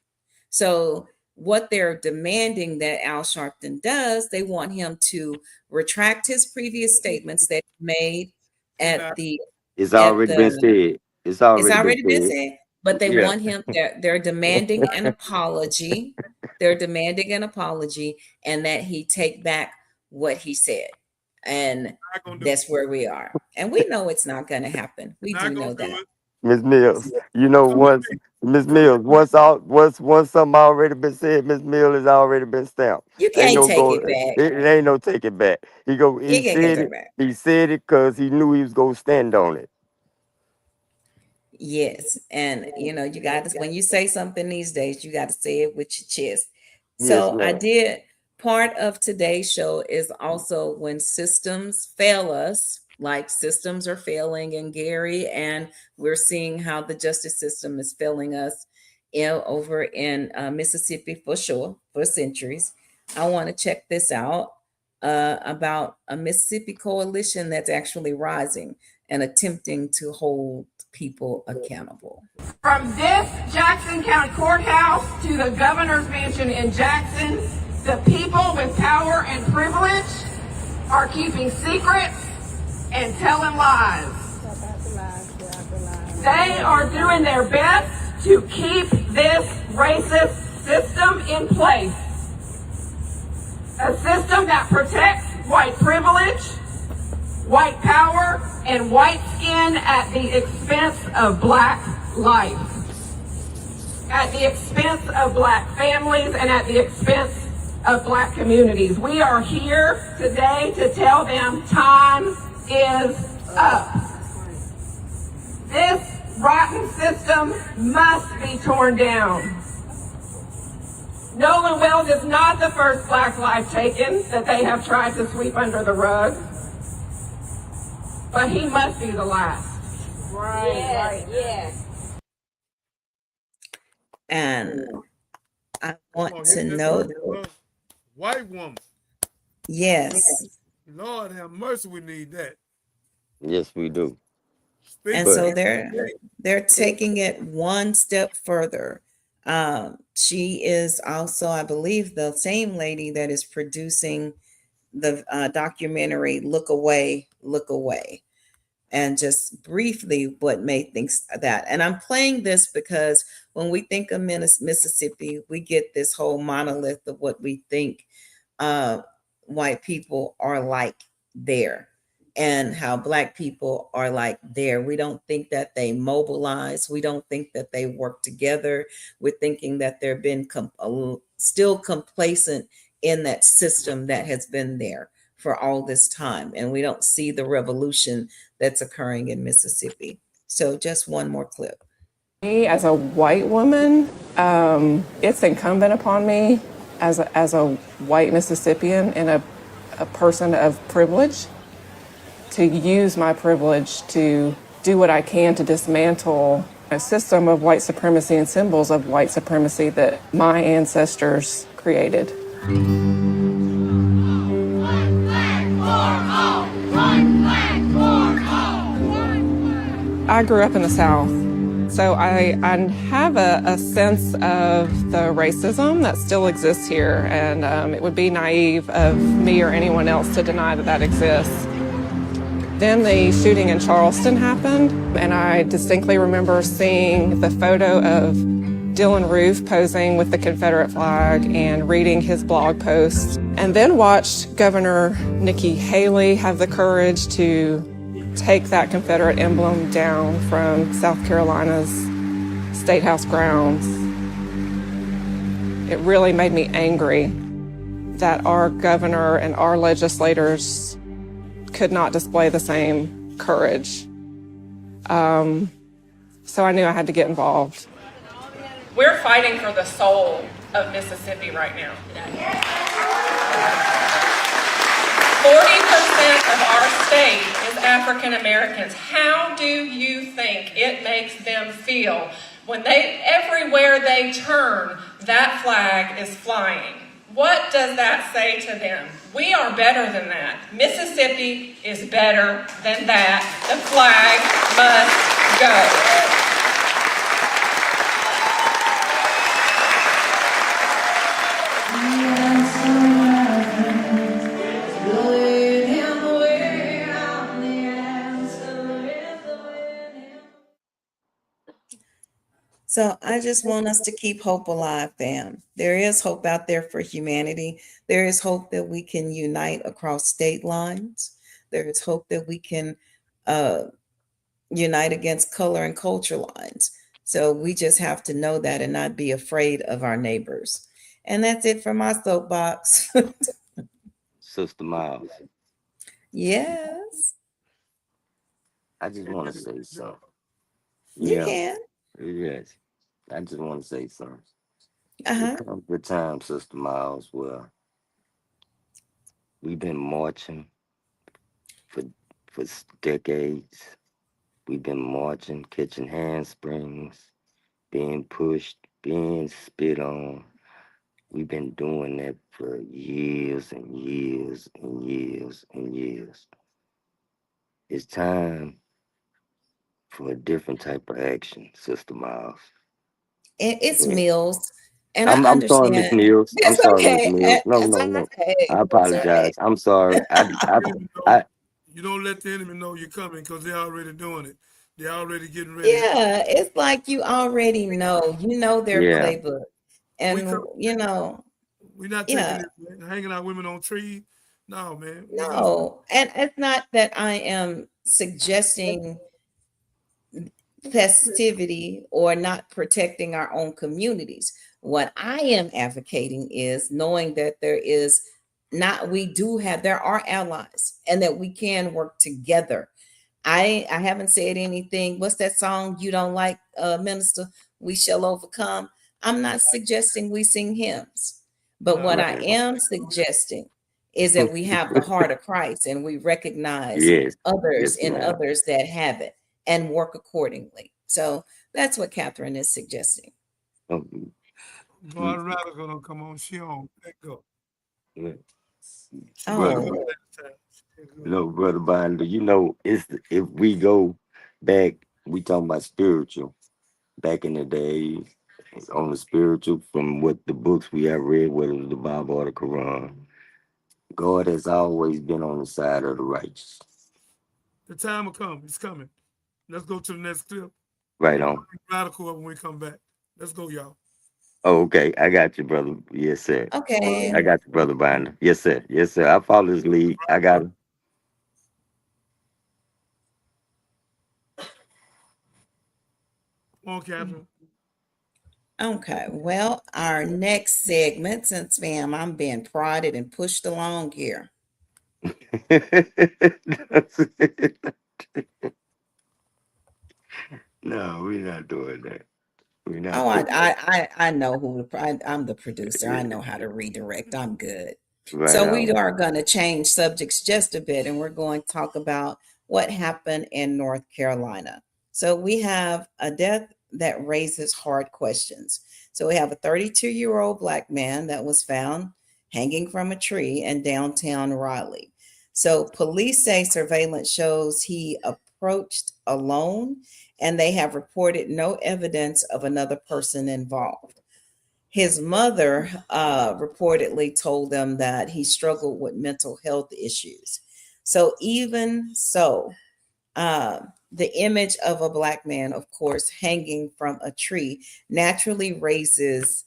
So what they're demanding that Al Sharpton does, they want him to retract his previous statements that he made at the
It's
at
already been
the
said. It's
it's
already been
already been
said.
said, but they
Yeah,
want him, they're demanding an apology. They're demanding an apology and that he take back what he said. And
Not gonna do it.
that's where we are. And we know it's not going to happen. We do
Not
know
gonna do
that.
it.
Miss Mills. You know,
Come with
once
me.
Miss
Come with
Mills, once something already been said, Miss Mills has already been stamped.
You
Ain't
can't
no
take
go.
it back.
It ain't no take it back.
You
He
can't get
said
it
it.
back.
He said it because he knew he was gonna stand on it.
Yes. And you got to, when you say something these days, you got to say it with your chest.
Yes,
So I
ma'am.
did, part of today's show is also when systems fail us, like systems are failing in Gary, and we're seeing how the justice system is failing us over in Mississippi for sure, for centuries. I want to check this out about a Mississippi coalition that's actually rising and attempting to hold people accountable.
From this Jackson County Courthouse to the governor's mansion in Jackson, the people with power and privilege are keeping secrets and telling lies. They are doing their best to keep this racist system in place. A system that protects white privilege, white power, and white skin at the expense of black life, at the expense of black families, and at the expense of black communities. We are here today to tell them time is up. This rotten system must be torn down. Nolan Wells is not the first black life taken that they have tried to sweep under the rug, but he must be the last.
Yes. And I want
Come on,
to
hit this
know,
one. White woman.
yes.
Lord have mercy, we need that.
Yes, we do.
Speak
And
to
so
me.
they're taking it one step further. She is also, I believe, the same lady that is producing the documentary "Look Away, Look Away." And just briefly, what made things that. And I'm playing this because when we think of Mississippi, we get this whole monolith of what we think uh, white people are like there and how black people are like there. We don't think that they mobilize. We don't think that they work together. We're thinking that they're been still complacent in that system that has been there for all this time. And we don't see the revolution that's occurring in Mississippi. So just one more clip.
Me as a white woman, it's incumbent upon me as a white Mississippian and a person of privilege to use my privilege to do what I can to dismantle a system of white supremacy and symbols of white supremacy that my ancestors created. I grew up in the South, so I have a sense of the racism that still exists here, and it would be naive of me or anyone else to deny that that exists. Then the shooting in Charleston happened, and I distinctly remember seeing the photo of Dylan Roof posing with the Confederate flag and reading his blog post, and then watched Governor Nikki Haley have the courage to take that Confederate emblem down from South Carolina's State House grounds. It really made me angry that our governor and our legislators could not display the same courage. So I knew I had to get involved.
We're fighting for the soul of Mississippi right now. 40% of our state is African Americans. How do you think it makes them feel when everywhere they turn, that flag is flying? What does that say to them? We are better than that. Mississippi is better than that. The flag must go.
So I just want us to keep hope alive, fam. There is hope out there for humanity. There is hope that we can unite across state lines. There is hope that we can unite against color and culture lines. So we just have to know that and not be afraid of our neighbors. And that's it for my soapbox.
Sister Miles,
Yes,
I just want to say something.
you can.
Yes. I just want to say something.
Uh-huh.
There comes a time, Sister Miles, where we've been marching for decades. We've been marching, catching handsprings, being pushed, being spit on. We've been doing that for years and years and years and years. It's time for a different type of action, Sister Miles.
It's
Yeah.
Mills, and I
I'm sorry, Miss
understand.
Mills. I'm
It's
sorry, Miss
okay.
Mills. No,
It's
no, no.
okay.
I
It's okay.
apologize. I'm sorry.
You don't let the enemy know you're coming because they're already doing it. They're already getting ready.
Yeah, it's like you already know. You know their
Yeah.
playbook, and
We're not taking it, man. Hanging out women on trees. No, man.
No, and it's not that I am suggesting festivity or not protecting our own communities. What I am advocating is knowing that there are allies and that we can work together. I haven't said anything. What's that song you don't like, Minister? We shall overcome. I'm not suggesting we sing hymns, but what I am suggesting is that we have the heart of Christ and we recognize
Yes.
others
Yes,
and
ma'am.
others that have it and work accordingly. So that's what Catherine is suggesting.
Boy, Radical don't come on. She on. Let go.
Yeah.
She
Brother,
wasn't good at the time.
no, Brother Binder, if we go back, we talking about spiritual. Back in the day, on the spiritual, from what the books we have read, whether it was the Bible or the Quran, God has always been on the side of the righteous.
The time will come. It's coming. Let's go to the next clip.
Right on.
Radical up when we come back. Let's go, y'all.
Oh, okay. I got you, brother. Yes, sir.
Okay.
I got you, Brother Binder. Yes, sir. Yes, sir. I follow his lead. I got him.
Come on, Catherine.
Okay. Well, our next segment, since I'm being prodded and pushed along here.
No, we're not doing that. We're not.
Oh, I know I'm the producer. I know how to redirect. I'm good.
Right
So we
on.
are going to change subjects just a bit, and we're going to talk about what happened in North Carolina. So we have a death that raises hard questions. So we have a 32-year-old Black man that was found hanging from a tree in downtown Raleigh. So police say surveillance shows he approached alone, and they have reported no evidence of another person involved. His mother reportedly told them that he struggled with mental health issues. So even so, the image of a Black man, of course, hanging from a tree naturally raises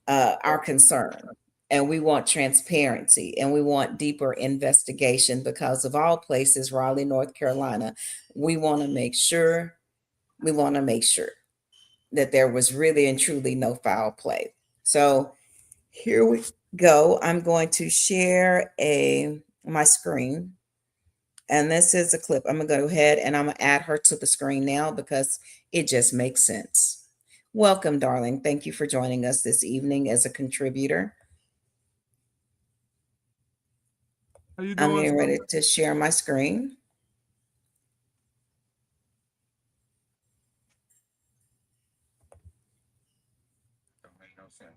our concern. And we want transparency and we want deeper investigation because of all places, Raleigh, North Carolina, we want to make sure that there was really and truly no foul play. So here we go. I'm going to share my screen. And this is a clip. I'm going to go ahead and I'm going to add her to the screen now because it just makes sense. Welcome, darling. Thank you for joining us this evening as a contributor.
How you
I'm
doing?
getting ready to share my screen.
Don't make no sense.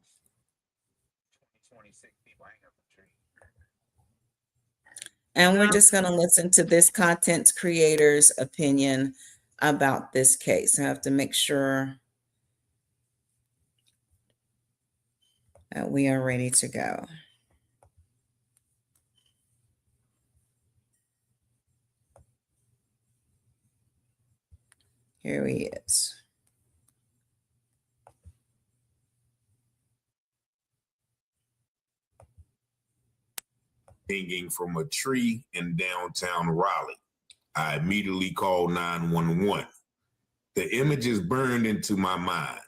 2026 people hang up a tree.
And we're just going to listen to this content creator's opinion about this case. I have to make sure that we are ready to go. Here he is.
Hanging from a tree in downtown Raleigh. I immediately called 911. The images burned into my mind.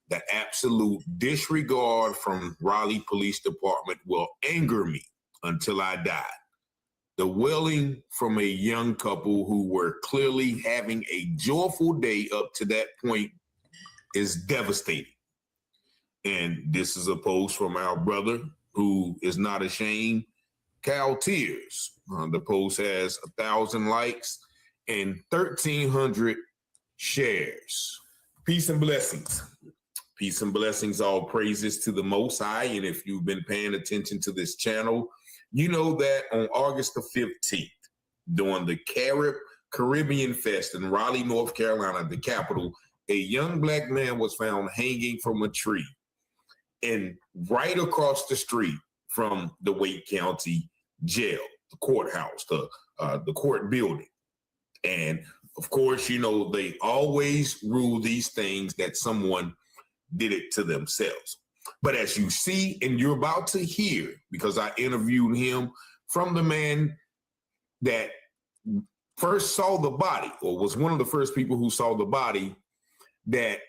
The absolute disregard from Raleigh Police Department will anger me until I die. The wailing from a young couple who were clearly having a joyful day up to that point is devastating. And this is a post from our brother who is not ashamed, Cal Tears. The post has 1,000 likes and 1,300 shares. Peace and blessings. Peace and blessings, all praises to the Most High. And if you've been paying attention to this channel, you know that on August the 15th, during the Caribbean Fest in Raleigh, North Carolina, the capital, a young black man was found hanging from a tree. And right across the street from the Wake County Jail, the courthouse, the court building. And of course, you know, they always rule these things that someone did it to themselves. But as you see, and you're about to hear, because I interviewed him from the man that first saw the body, or was one of the first people who saw the body, that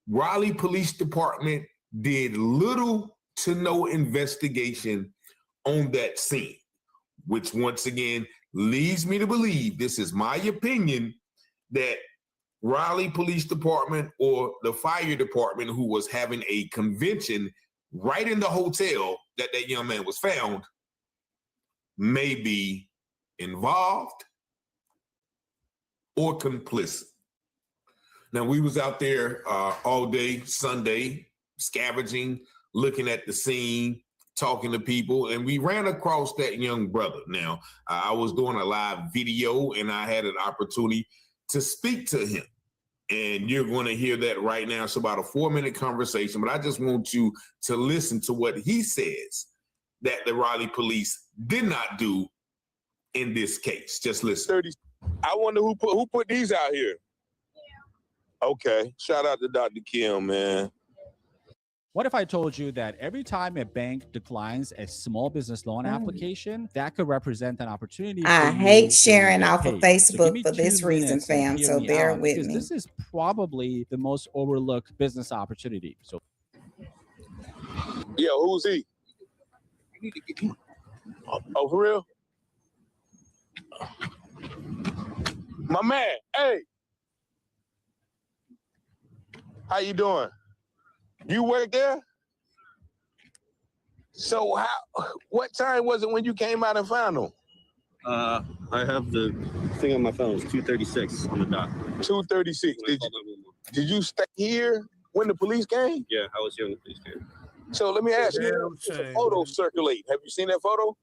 Raleigh Police Department did little to no investigation on that scene, which once again leads me to believe, this is my opinion, that Raleigh Police Department or the fire department, who was having a convention right in the hotel that that young man was found, may be involved or complicit. Now, we was out there all day Sunday, scavenging, looking at the scene, talking to people, and we ran across that young brother. Now, I was doing a live video, and I had an opportunity to speak to him. And you're going to hear that right now. It's about a 4-minute conversation, but I just want you to listen to what he says that the Raleigh police did not do in this case. Just listen.
I wonder who put these out here. Yeah. Okay. Shout out to Dr. Kim, man.
What if I told you that every time a bank declines a small business loan application, that could represent an opportunity?
I hate sharing off of Facebook for this reason, fam. So bear with me.
This is probably the most overlooked business opportunity. So,
yeah, who's he? Oh, for real? My man, hey. How you doing? You work there? So what time was it when you came out and found them?
I have the thing on my phone. It's 2:36 on the dot.
2:36. Did you stay here when the police came?
Yeah, I was here when the police came.
So let me ask you, there's a photo circulating. Have you seen that photo?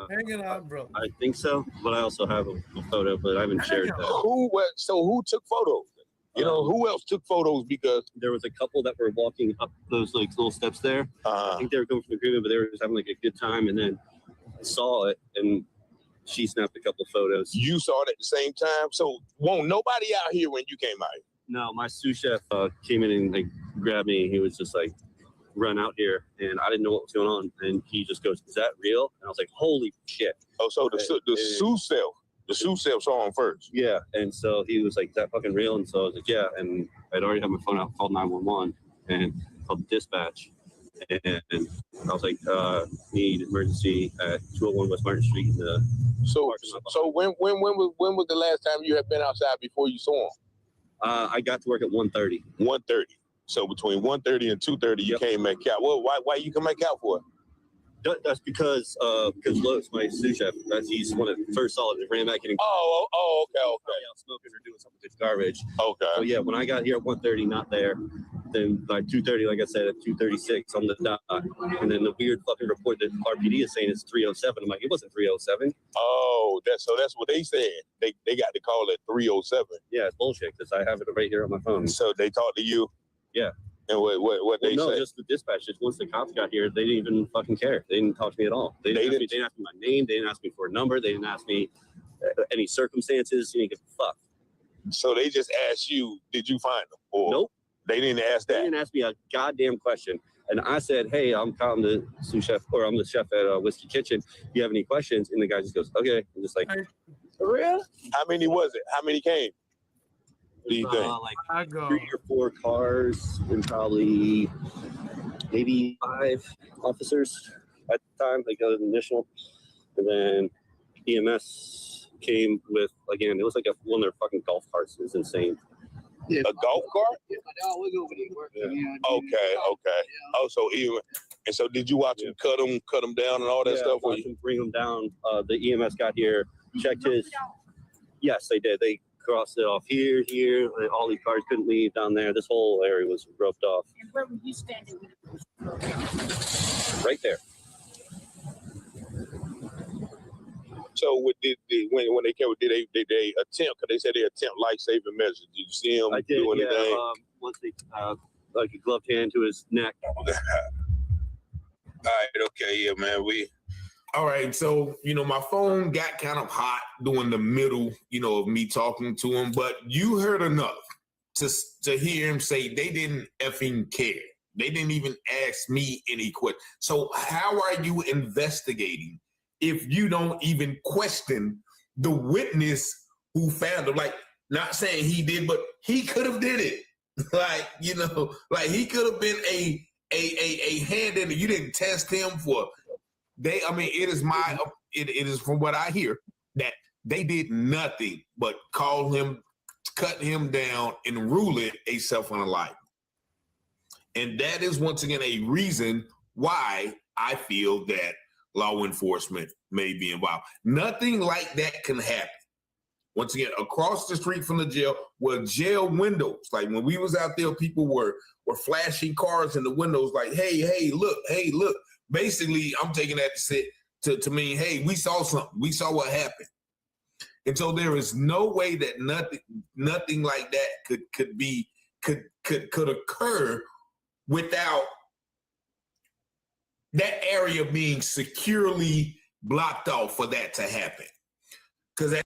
Hanging out, bro.
I think so, but I also have a photo, but I haven't shared that.
Who took photos? You know, who else took photos? Because
there was a couple that were walking up those like little steps there. I think they were going from agreement, but they were just having like a good time. And then I saw it, and she snapped a couple photos.
You saw it at the same time. So won't nobody out here when you came out?
No, my sous chef came in and like grabbed me. He was just like, "Run out here," and I didn't know what was going on. And he just goes, "Is that real?" And I was like, "Holy shit!"
Oh, so the sous chef. The sous chef saw him first.
Yeah, and so he was like, "Is that fucking real?" And so I was like, "Yeah." And I'd already had my phone out, called 911 and called dispatch. And I was like, need emergency at 201 West Martin Street. In the
So when was the last time you had been outside before you saw him?
I got to work at 1:30.
1:30. So between 1:30 and 2:30, you came make out. Well, why you can make out for it?
That's because Lowe's, my sous chef, he's one of the first solid that ran back in.
Okay.
Out smoking or doing something with garbage.
Okay.
So yeah, when I got here at 1:30, not there. Then by 2:30, like I said, at 2:36 on the dot, and then the weird fucking report that RPD is saying is 3:07. I'm like, it wasn't 3:07.
Oh, that's what they said. They got to call it 3:07.
Yeah, it's bullshit because I have it right here on my phone.
So they talked to you.
Yeah.
And what they
no,
say?
just the dispatch. Just once the cops got here, they didn't even fucking care. They didn't talk to me at all. They didn't ask me my name. They didn't ask me for a number. They didn't ask me any circumstances. You didn't give a fuck.
So they just asked you, did you find them? Or
nope.
They didn't ask that.
They didn't ask me a goddamn question. And I said, hey, I'm the sous chef, or I'm the chef at Whiskey Kitchen. Do you have any questions? And the guy just goes, okay. I'm just like, for real?
How many was it? How many came? Do you think?
Like 3 or 4 cars and probably maybe 5 officers at the time, like the initial. And then EMS came with, again, it was like one of their fucking golf carts. It was insane.
A golf cart? Yeah. Okay. Oh, so even and so did you watch him cut them down and all that stuff?
Watch him bring them down. The EMS got here, checked his. Yes, they did. They crossed it off here. All these cars couldn't leave down there. This whole area was roped off.
And where were you standing?
Right there.
So when they came, did they attempt? Because they said they attempt life-saving measures. Did you see him do anything?
Once they like a gloved hand to his neck.
All right. Okay. Yeah, man. All right. So my phone got kind of hot during the middle, of me talking to him. But you heard enough to hear him say they didn't effing care. They didn't even ask me any questions. So how are you investigating if you don't even question the witness who found him? Like, not saying he did, but he could have did it. Like, like he could have been a hand in it. You didn't test him for. It is from what I hear that they did nothing but call him, cut him down, and rule it a self-unalive. And that is once again a reason why I feel that law enforcement may be involved. Nothing like that can happen. Once again, across the street from the jail were jail windows. Like when we was out there, people were flashing cars in the windows like, hey, look. Basically, I'm taking that to mean, hey, we saw something. We saw what happened. And so there is no way that nothing like that could occur without that area being securely blocked off for that to happen. Because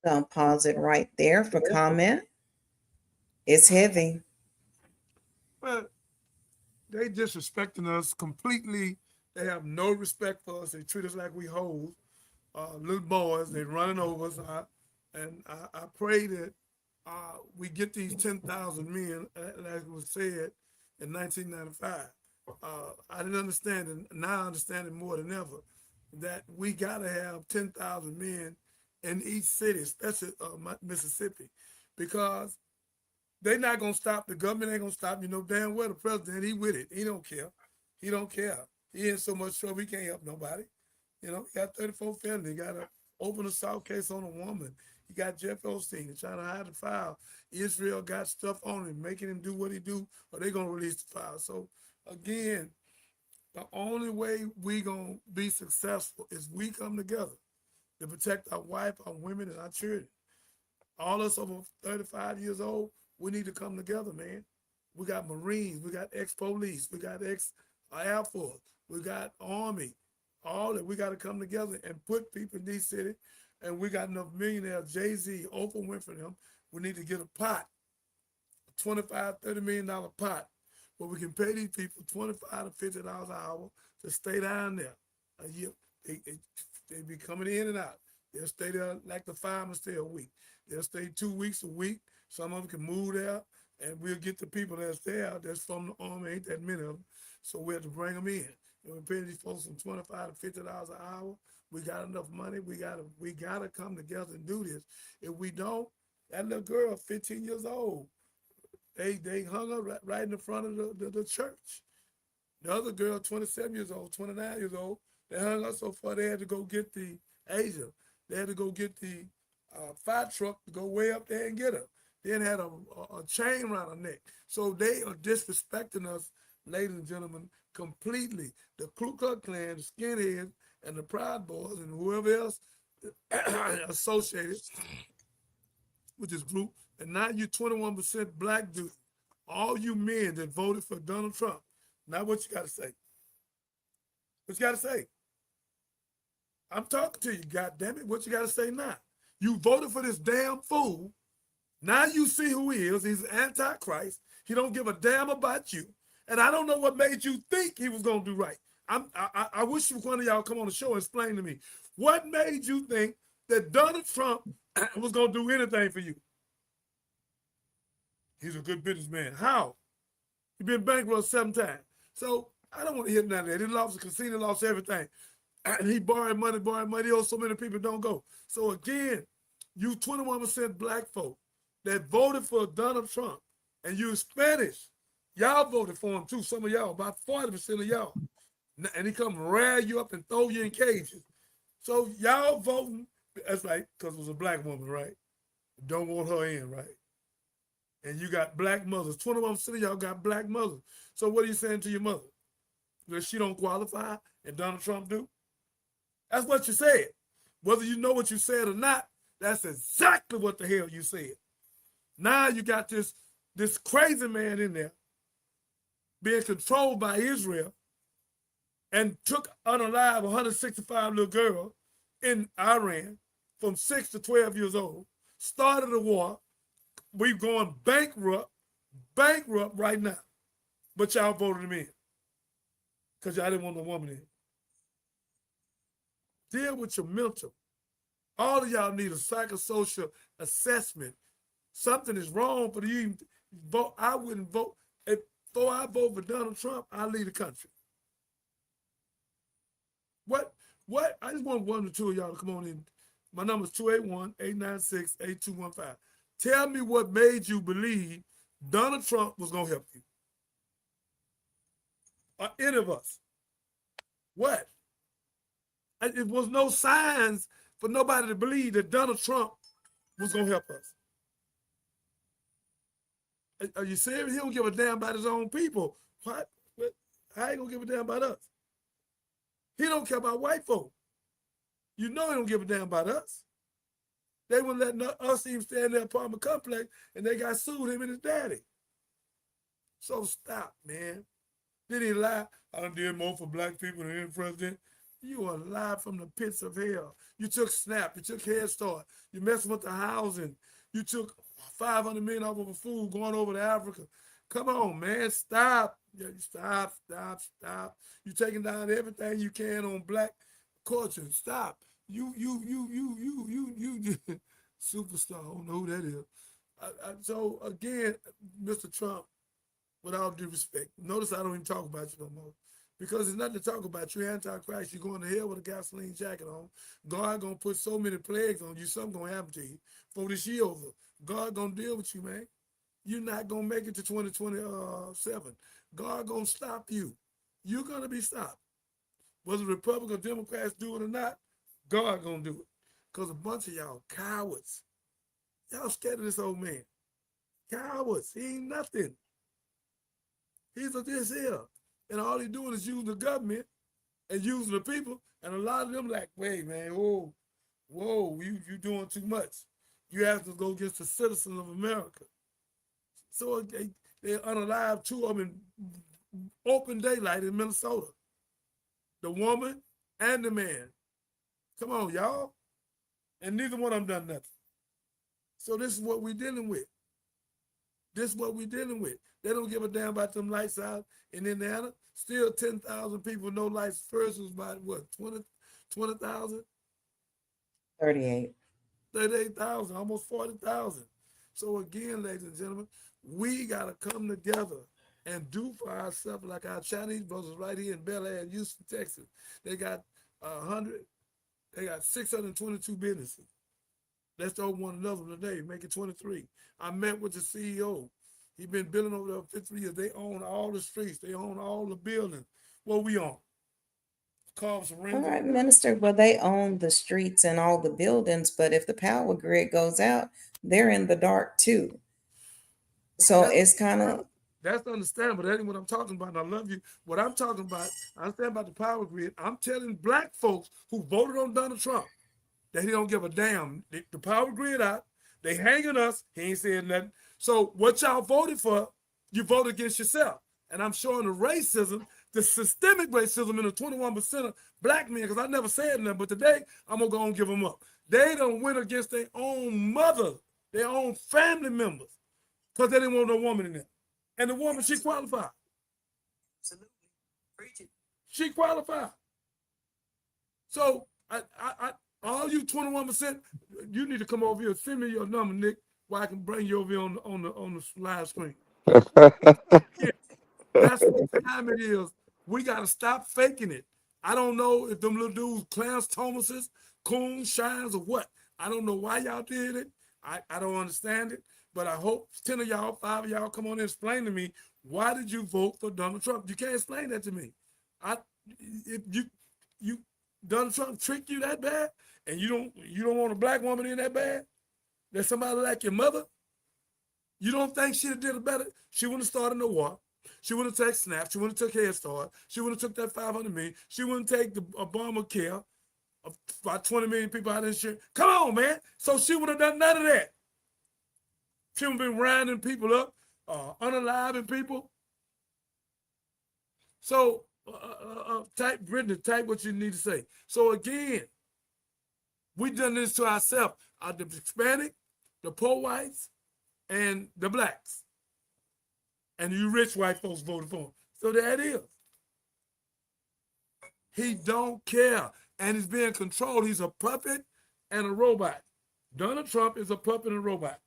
Gonna pause it right there for comment. It's heavy.
Well, they disrespecting us completely. They have no respect for us. They treat us like we hoes, little boys. They running over us. I pray that we get these 10,000 men, like was said in 1995. I didn't understand it. Now I understand it more than ever, that we got to have 10,000 men in each city, especially Mississippi, because they're not going to stop. The government ain't going to stop. Damn well the president, he with it. He don't care. He don't care. He in so much trouble, he can't help nobody. He got 34 felonies. He got to open a assault case on a woman. He got Jeff Osteen trying to hide the file. Israel got stuff on him, making him do what he do, or they going to release the file. So, again, the only way we going to be successful is we come together to protect our wife, our women, and our children. All us over 35 years old, we need to come together, man. We got Marines, we got ex-police, we got ex-Air Force, we got Army, all that. We got to come together and put people in these cities, and we got enough millionaires, Jay-Z, Oprah Winfrey, them. We need to get a pot, a $25, $30 million pot, where we can pay these people $25 to $50 an hour to stay down there a year. They be coming in and out. They'll stay there like the firemen stay a week. They'll stay 2 weeks a week. Some of them can move there, and we'll get the people that's there, that's from the Army, ain't that many of them. So we have to bring them in. And we're paying these folks from $25 to $50 an hour. We got enough money. We gotta come together and do this. If we don't, that little girl, 15 years old, they hung her right in the front of the church. The other girl, 27 years old, 29 years old, they hung her so far they had to go get the Asia. They had to go get the fire truck to go way up there and get her. Then had a chain around her neck. So they are disrespecting us, ladies and gentlemen, completely. The Ku Klux Klan, the skinheads, and the Proud Boys, and whoever else associated with this group. And now you 21% black dude. All you men that voted for Donald Trump. Now what you got to say? What you got to say? I'm talking to you, goddammit. What you got to say now? You voted for this damn fool. Now you see who he is. He's Antichrist. He don't give a damn about you. And I don't know what made you think he was going to do right. I wish one of y'all come on the show and explain to me. What made you think that Donald Trump was going to do anything for you? He's a good businessman. How? He's been bankrupt 7 times. So I don't want to hear none of that. He lost the casino, lost everything. And he borrowed money. Oh, so many people don't go. So again, you 21% black folk that voted for Donald Trump, and you Spanish, y'all voted for him too. Some of y'all, about 40% of y'all. And he come rag you up and throw you in cages. So y'all voting, that's right, because it was a black woman, right? Don't want her in, right? And you got black mothers. 21% of y'all got black mothers. So what are you saying to your mother? That she don't qualify and Donald Trump do? That's what you said. Whether you know what you said or not, that's exactly what the hell you said. Now you got this crazy man in there being controlled by Israel and took unalive 165 little girls in Iran from 6 to 12 years old, started a war. We're going bankrupt right now. But y'all voted him in because y'all didn't want no woman in. Deal with your mental. All of y'all need a psychosocial assessment. Something is wrong for you to vote. I wouldn't vote. Before I vote for Donald Trump, I'll leave the country. What? I just want one or two of y'all to come on in. My number is 281-896-8215. Tell me what made you believe Donald Trump was going to help you. Or any of us. What? It was no signs for nobody to believe that Donald Trump was going to help us. Are you serious? He don't give a damn about his own people. What? How he going to give a damn about us? He don't care about white folk. You know he don't give a damn about us. They wouldn't let us even stay in their apartment complex, and they got sued, him and his daddy. So stop, man. Did he lie? I done did more for black people than any president. You are live from the pits of hell. You took SNAP. You took Head Start. You messed with the housing. You took $500 million off of food going over to Africa. Come on, man. Stop. Yeah, stop. You taking down everything you can on black culture. Stop. You superstar. I don't know who that is. So again, Mr. Trump, with all due respect, notice I don't even talk about you no more. Because there's nothing to talk about. You're Antichrist. You're going to hell with a gasoline jacket on. God going to put so many plagues on you, something going to happen to you. Before this year over, God going to deal with you, man. You're not going to make it to 2027. God going to stop you. You're going to be stopped. Whether Republicans or Democrats do it or not, God going to do it. Because a bunch of y'all cowards. Y'all scared of this old man. Cowards. He ain't nothing. He's a this here. And all he doing is using the government and using the people. And a lot of them like, wait, man, whoa, you doing too much. You have to go against the citizens of America. So they unalive 2 of them in open daylight in Minnesota. The woman and the man. Come on, y'all. And neither one of them done nothing. So this is what we're dealing with. They don't give a damn about them lights out in Indiana. Still 10,000 people, no lights. First was about, what, 20,000? 38,000, almost 40,000. So again, ladies and gentlemen, we got to come together and do for ourselves like our Chinese brothers right here in Bel Air, Houston, Texas. They got 622 businesses. Let's open one another today, make it 23. I met with the CEO. He's been building over there 50 years. They own all the streets. They own all the buildings. What we own?
All right, Minister. Well, they own the streets and all the buildings, but if the power grid goes out, they're in the dark too. So it's kind of.
That's understandable. That ain't what I'm talking about. And I love you. What I'm talking about, I understand about the power grid. I'm telling black folks who voted on Donald Trump that he don't give a damn. The power grid out. They hanging us. He ain't saying nothing. So what y'all voted for, you voted against yourself. And I'm showing the racism, the systemic racism in the 21% of black men, because I never said nothing, but today I'm going to go and give them up. They don't win against their own mother, their own family members, because they didn't want no woman in there. And the woman, she qualified.
Absolutely. Preach it.
She qualified. So all you 21%, you need to come over here. Send me your number, Nick, where I can bring you over here on the live screen. Yeah, that's what time it is. We got to stop faking it. I don't know if them little dudes, Clarence Thomases, Coon Shines, or what. I don't know why y'all did it. I don't understand it. But I hope 10 of y'all, 5 of y'all come on and explain to me, why did you vote for Donald Trump? You can't explain that to me. If you Donald Trump tricked you that bad, and you don't want a black woman in that bad, that somebody like your mother, you don't think she'd have did it better? She wouldn't have started the war. She wouldn't have taken SNAP. She wouldn't have took Head Start. She wouldn't have took that $500 million. She wouldn't take the Obamacare, about 20 million people out of insurance. Come on, man. So she would have done none of that. She would have been rounding people up, unaliving people. So type, Brittany, type what you need to say. So again, we done this to ourselves. The Hispanic, the poor whites, and the blacks. And you rich white folks voted for him. So there it is. He don't care. And he's being controlled. He's a puppet and a robot. Donald Trump is a puppet and a robot.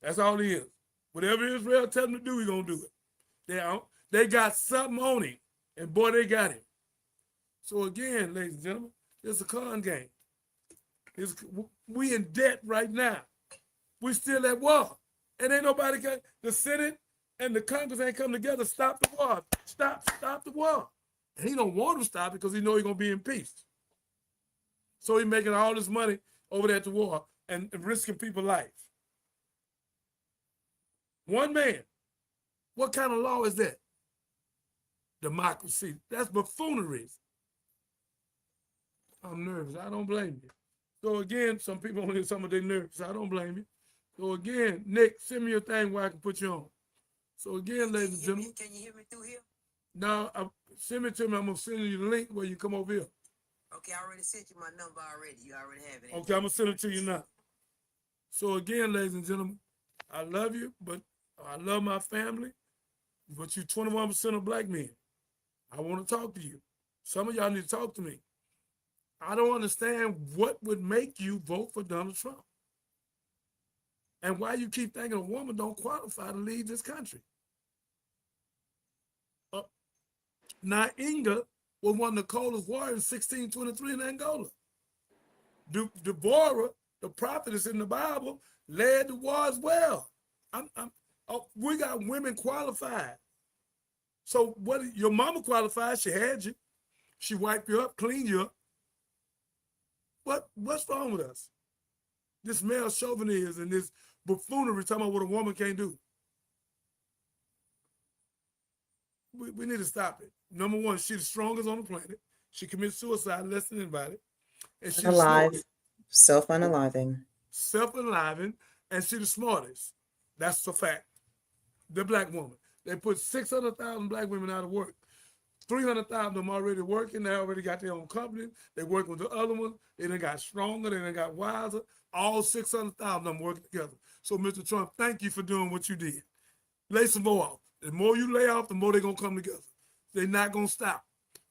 That's all he is. Whatever Israel tell him to do, he's going to do it. They got something on him. And boy, they got him. So again, ladies and gentlemen, it's a con game. We in debt right now. We still at war. And ain't nobody got, the Senate and the Congress ain't come together to stop the war. Stop the war. And he don't want to stop it because he know he's going to be impeached. So he's making all this money over there at the war and risking people's lives. One man. What kind of law is that? Democracy. That's buffoonery. I'm nervous. I don't blame you. So again, some people only some of their nerves. I don't blame you. So again, Nick, send me your thing where I can put you on. So again, ladies and gentlemen.
Can you hear me through here?
No, send it to me. I'm gonna send you the link where you come over here.
Okay, I already sent you my number already. You already have it.
Okay, I'm gonna send it to you now. So again, ladies and gentlemen, I love you, but I love my family. But you 21% of black men. I want to talk to you. Some of y'all need to talk to me. I don't understand what would make you vote for Donald Trump. And why you keep thinking a woman don't qualify to lead this country. Nainga was one of the coldest warriors in 1623 in Angola. Deborah, the prophetess in the Bible, led the war as well. We got women qualified. So what? Your mama qualified, she had you. She wiped you up, cleaned you up. What's wrong with us? This male chauvinism and this buffoonery talking about what a woman can't do. We need to stop it. Number one, she's the strongest on the planet. She commits suicide less than anybody. And she's
Alive. Self-unaliving.
Self-unaliving, and she's the smartest. That's a fact. The black woman. They put 600,000 black women out of work. 300,000 of them already working. They already got their own company. They work with the other ones. They done got stronger. They done got wiser. All 600,000 of them working together. So, Mr. Trump, thank you for doing what you did. Lay some more off. The more you lay off, the more they're going to come together. They're not going to stop.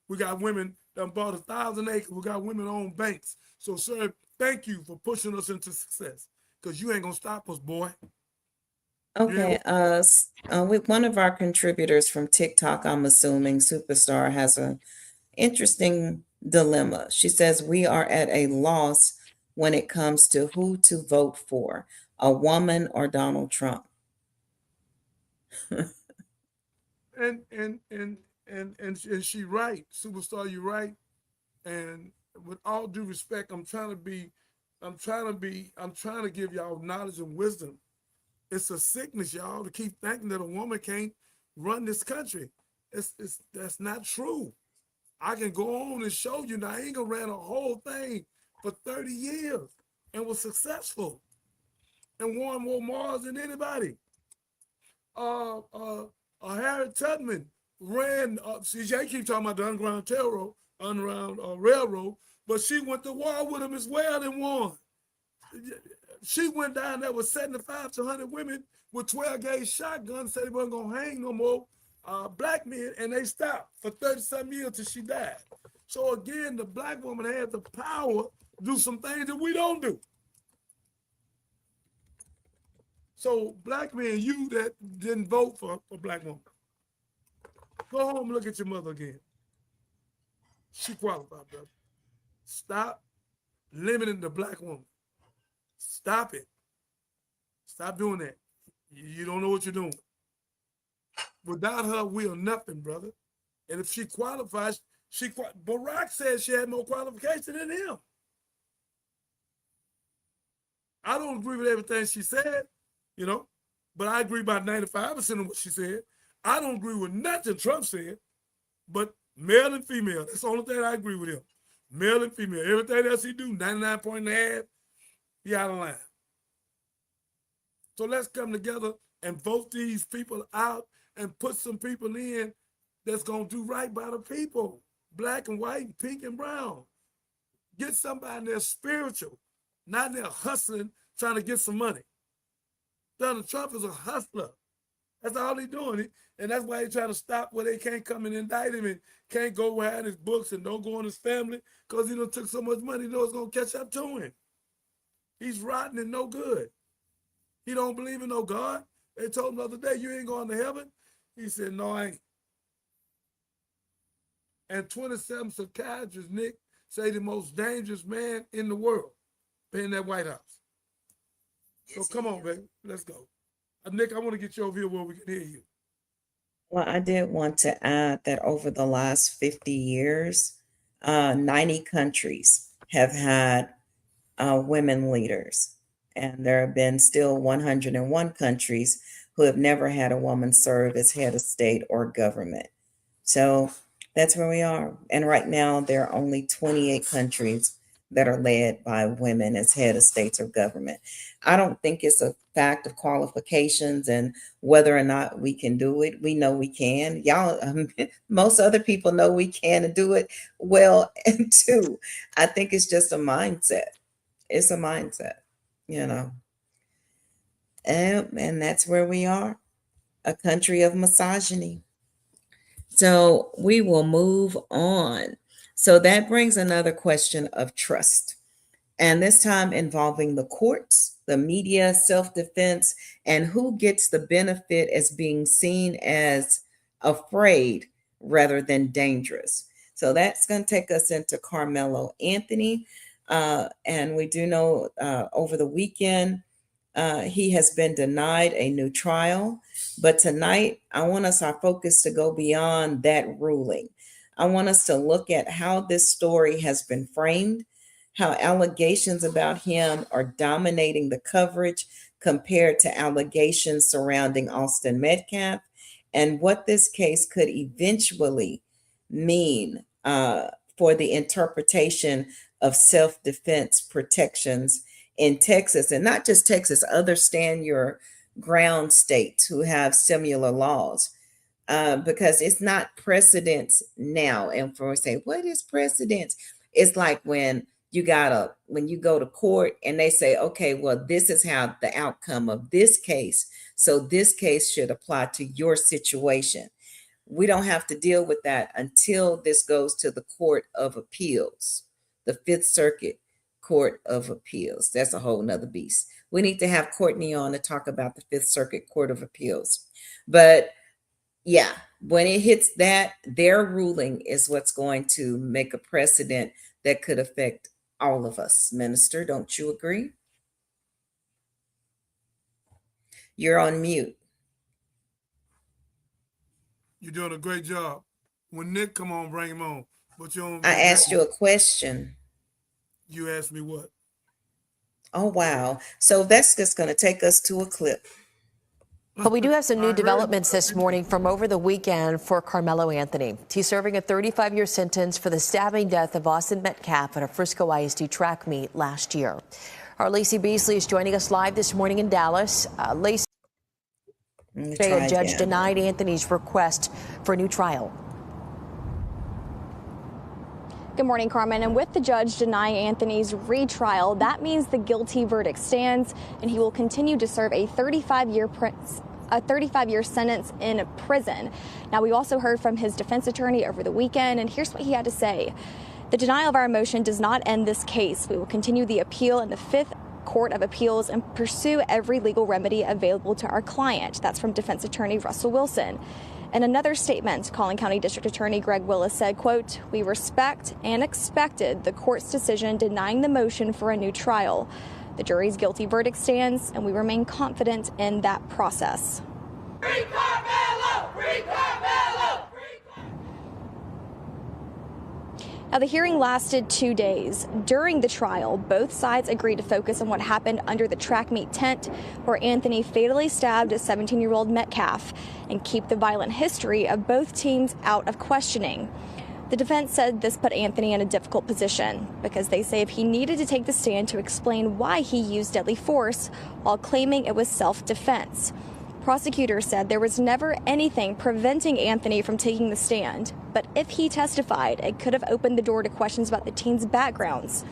We got women that bought 1,000 acres. We got women on banks. So, sir, thank you for pushing us into success because you ain't going to stop us, boy.
Okay, with one of our contributors from TikTok, I'm assuming Superstar has a interesting dilemma. She says we are at a loss when it comes to who to vote for, a woman or Donald Trump.
And she right, Superstar, you right. And with all due respect, I'm trying to give y'all knowledge and wisdom. It's a sickness, y'all, to keep thinking that a woman can't run this country. That's not true. I can go on and show you. Now, I ain't gonna ran a whole thing for 30 years and was successful and won more Mars than anybody. Harriet Tubman ran. CJ keep talking about the Underground Railroad, but she went to war with him as well and won. She went down there with 75 to 100 women with 12 gauge shotguns, said they weren't gonna hang no more black men, and they stopped for 30-some years till she died. So again, the black woman had the power to do some things that we don't do. So black men, you that didn't vote for a black woman, go home and look at your mother again. She qualified, brother. Stop limiting the black woman. Stop it. Stop doing that. You don't know what you're doing. Without her, we are nothing, brother. And if she qualifies, Barack said she had more qualification than him. I don't agree with everything she said, but I agree about 95% of what she said. I don't agree with nothing Trump said, but male and female, that's the only thing I agree with him. Male and female. Everything else he do, 99.5, he out of line. So let's come together and vote these people out and put some people in that's going to do right by the people. Black and white, pink and brown. Get somebody in there spiritual, not in there hustling, trying to get some money. Donald Trump is a hustler. That's all he's doing. And that's why he's trying to stop where they can't come and indict him and can't go behind his books and don't go on his family because he done took so much money, he knows it's going to catch up to him. He's rotten and no good. He don't believe in no God. They told him the other day, you ain't going to heaven. He said, no, I ain't. And 27 psychiatrists, Nick, say the most dangerous man in the world in that White House. So come on, baby, let's go. Nick, I want to get you over here where we can hear you.
Well, I did want to add that over the last 50 years, 90 countries have had women leaders. And there have been still 101 countries who have never had a woman serve as head of state or government. So that's where we are. And right now, there are only 28 countries that are led by women as head of states or government. I don't think it's a fact of qualifications and whether or not we can do it. We know we can. Y'all, most other people know we can and do it well too. I think it's just a mindset. It's a mindset, and that's where we are, a country of misogyny. So we will move on. So that brings another question of trust, and this time involving the courts, the media, self-defense, and who gets the benefit as being seen as afraid rather than dangerous. So that's going to take us into Karmelo Anthony. And we do know over the weekend, he has been denied a new trial. But tonight, I want our focus to go beyond that ruling. I want us to look at how this story has been framed, how allegations about him are dominating the coverage compared to allegations surrounding Austin Metcalf, and what this case could eventually mean for the interpretation of self-defense protections in Texas, and not just Texas, other stand your ground states who have similar laws, because it's not precedence now. And for say, what is precedence? It's like when you go to court and they say, okay, well, this is how the outcome of this case, so this case should apply to your situation. We don't have to deal with that until this goes to the Court of Appeals, the Fifth Circuit Court of Appeals. That's a whole nother beast. We need to have Courtney on to talk about the Fifth Circuit Court of Appeals. But yeah, when it hits that, their ruling is what's going to make a precedent that could affect all of us. Minister, don't you agree? You're on mute.
You're doing a great job. When Nick come on, bring him on. But you don't.
I asked you a question.
You asked me what?
Oh, wow. So that's just going to take us to a clip.
But we do have some new developments this morning from over the weekend for Karmelo Anthony. He's serving a 35-year sentence for the stabbing death of Austin Metcalf at a Frisco ISD track meet last year. Our Lacey Beasley is joining us live this morning in Dallas. Lacey, a judge denied Anthony's request for a new trial.
Good morning, Carmen. And with the judge denying Anthony's retrial, that means the guilty verdict stands and he will continue to serve a 35-year sentence in prison. Now, we also heard from his defense attorney over the weekend, and here's what he had to say. The denial of our motion does not end this case. We will continue the appeal in the Fifth Court of Appeals and pursue every legal remedy available to our client. That's from defense attorney Russell Wilson. In another statement, Collin County District Attorney Greg Willis said, quote, "We respect and expected the court's decision denying the motion for a new trial. The jury's guilty verdict stands, and we remain confident in that process." Free Karmelo! Free Karmelo! Now, the hearing lasted 2 days. During the trial, both sides agreed to focus on what happened under the track meet tent where Anthony fatally stabbed a 17-year-old Metcalf and keep the violent history of both teams out of questioning. The defense said this put Anthony in a difficult position because they say if he needed to take the stand to explain why he used deadly force while claiming it was self-defense. Prosecutors said there was never anything preventing Anthony from taking the stand, but if he testified, it could have opened the door to questions about the teens' backgrounds.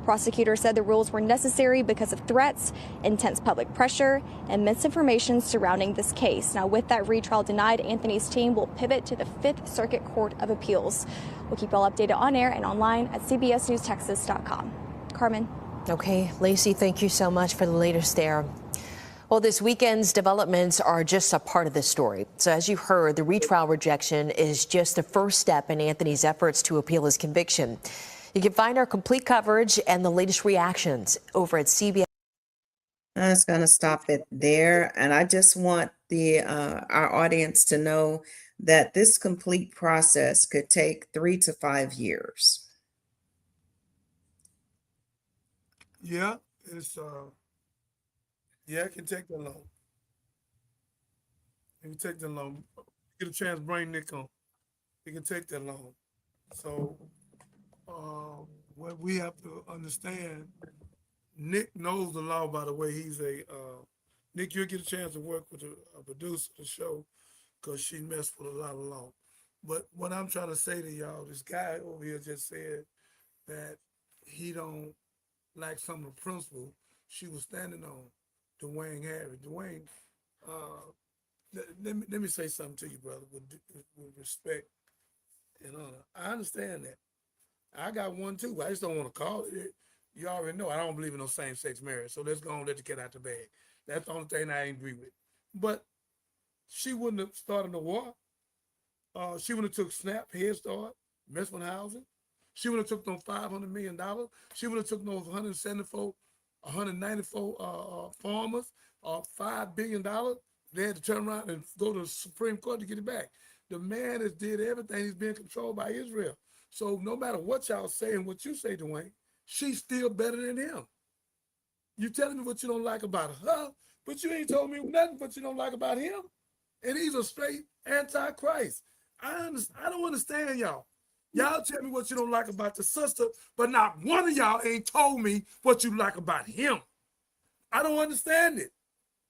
Prosecutors said the rules were necessary because of threats, intense public pressure, and misinformation surrounding this case. Now, with that retrial denied, Anthony's team will pivot to the Fifth Circuit Court of Appeals. We'll keep you all updated on air and online at cbsnewstexas.com. Carmen.
Okay, Lacey, thank you so much for the latest there. Well, this weekend's developments are just a part of this story. So as you heard, the retrial rejection is just the first step in Anthony's efforts to appeal his conviction. You can find our complete coverage and the latest reactions over at CBS.
I was going to stop it there. And I just want our audience to know that this complete process could take 3 to 5 years.
Yeah, it can take that long. It can take that long. Get a chance to bring Nick on. It can take that long. So what we have to understand, Nick knows the law, by the way. Nick, you'll get a chance to work with a producer of the show because she messed with a lot of law. But what I'm trying to say to y'all, this guy over here just said that he don't like some of the principles she was standing on. Dwayne Harris. Dwayne, let me say something to you, brother, with respect and honor. I understand that. I got one too. I just don't want to call it. You already know I don't believe in no same-sex marriage, so let's go and let the cat out the bag. That's the only thing I agree with. But she wouldn't have started the war. She would have took SNAP, Head Start, Investment Housing. She would have took those $500 million. She would have took those 194 farmers, $5 billion. They had to turn around and go to the Supreme Court to get it back. The man has did everything. He's being controlled by Israel. So no matter what y'all say and what you say, Dwayne, she's still better than him. You telling me what you don't like about her, but you ain't told me nothing what you don't like about him. And he's a straight antichrist. I don't understand y'all. Y'all tell me what you don't like about the sister, but not one of y'all ain't told me what you like about him. I don't understand it.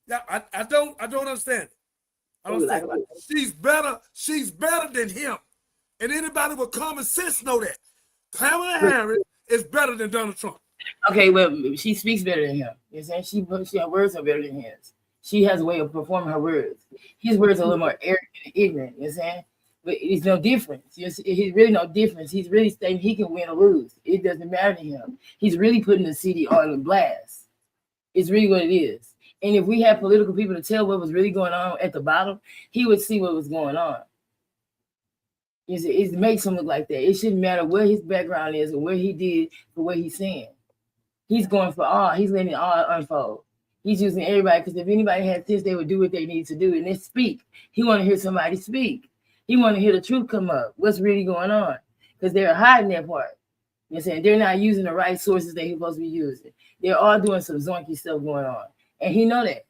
Yeah, I don't understand it. I don't understand it. She's better than him. And anybody with common sense know that. Kamala Harris is better than Donald Trump.
Okay, well, she speaks better than him. You know, her words are better than his. She has a way of performing her words. His words are a little more arrogant and ignorant, you know what I'm saying? But it's no difference. He's really no difference. He's really saying he can win or lose. It doesn't matter to him. He's really putting the city on blast. It's really what it is. And if we had political people to tell what was really going on at the bottom, he would see what was going on. It makes him look like that. It shouldn't matter where his background is or where he did for what he's saying. He's going for all. He's letting it all unfold. He's using everybody, because if anybody had this, they would do what they need to do and then speak. He want to hear somebody speak. He want to hear the truth come up. What's really going on? Because they're hiding that part. You know what I'm saying? They're not using the right sources they're supposed to be using. They're all doing some zonky stuff going on. And he know that.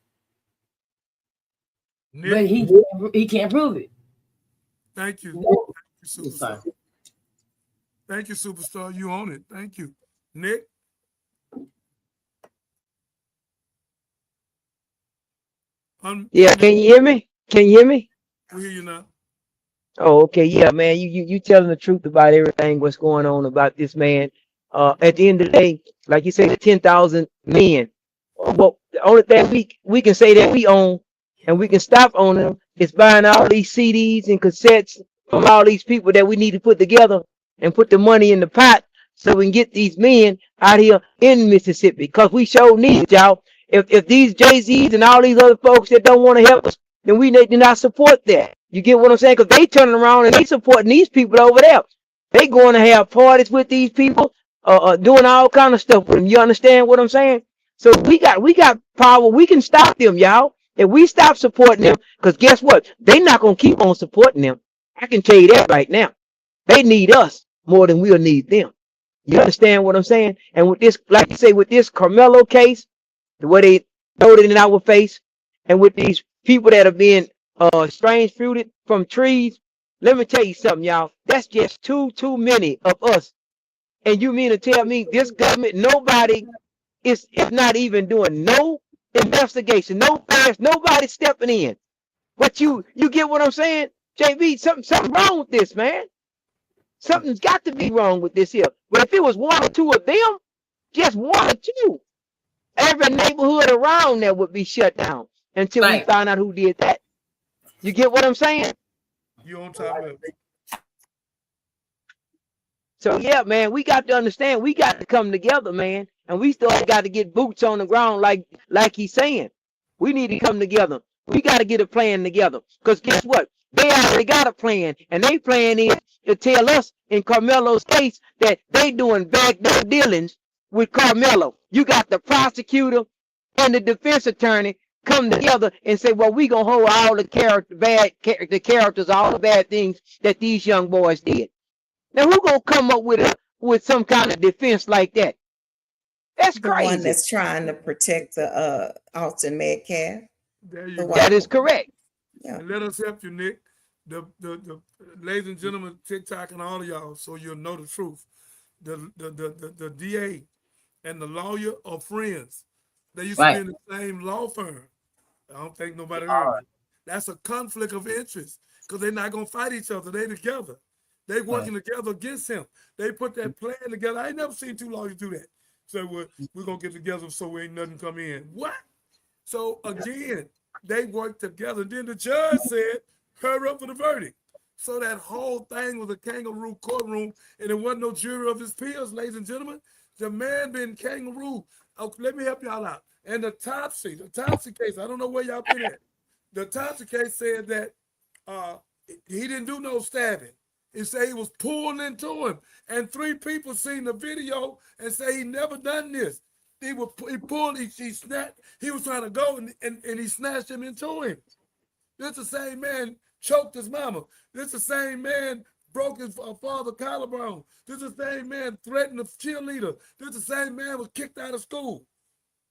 Nick,
But he can't prove it.
Thank you. Superstar. Thank you, Superstar. You own it. Thank you. Nick?
Yeah, can you hear me? Can you hear me?
We hear you now.
Oh, okay. Yeah, man, you telling the truth about everything, what's going on about this man. At the end of the day, like you say, the 10,000 men. Well, the only thing we can say that we own, and we can stop owning them, is buying all these CDs and cassettes from all these people that we need to put together and put the money in the pot so we can get these men out here in Mississippi. Because we sure need it, y'all. If these Jay-Z's and all these other folks that don't want to help us, then we need to not support that. You get what I'm saying? Because they turning around and they supporting these people over there. They going to have parties with these people, doing all kind of stuff with them. You understand what I'm saying? So we got power. We can stop them, y'all. If we stop supporting them, because guess what? They not going to keep on supporting them. I can tell you that right now. They need us more than we'll need them. You understand what I'm saying? And with this, like you say, with this Karmelo case, the way they throwed it in our face, and with these people that are being strange fruited from trees, let me tell you something, y'all. That's just too many of us. And you mean to tell me this government, nobody is not even doing no investigation, no fast, nobody stepping in. But you get what I'm saying? JB, something wrong with this, man. Something's got to be wrong with this here. But if it was one or two of them, just one or two, every neighborhood around there would be shut down until we found out who did that. You get what I'm saying?
You on top of it.
So yeah, man, we got to understand, we got to come together, man, and we still got to get boots on the ground, like he's saying. We need to come together. We got to get a plan together, because guess what? They already got a plan, and they plan is to tell us in Karmelo's case that they doing backdoor dealings with Karmelo. You got the prosecutor and the defense attorney come together and say, well, we gonna hold all the characters, all the bad things that these young boys did. Now, who gonna come up with some kind of defense like that? That's crazy.
The one that's trying to protect the Alton Metcalf.
There you go.
That is correct.
Yeah. And let us help you, Nick. The ladies and gentlemen, TikTok and all of y'all, so you'll know the truth. The DA and the lawyer are friends. They used to be in the same law firm. I don't think nobody heard it. That's a conflict of interest, because they're not gonna fight each other. They together. They working together against him. They put that plan together. I ain't never seen two lawyers do that. So we're gonna get together so ain't nothing come in. What? So again, they worked together. Then the judge said, hurry up for the verdict. So that whole thing was a kangaroo courtroom, and there wasn't no jury of his peers, ladies and gentlemen. The man been kangaroo. Oh, let me help y'all out. And the Topsy case, I don't know where y'all been at. The Topsy case said that he didn't do no stabbing. It said he was pulled into him, and 3 people seen the video and say he never done this. He was he snapped. He was trying to go and he snatched him into him. This the same man choked his mama. This the same man broke his father collarbone. This the same man threatened a cheerleader. This the same man was kicked out of school.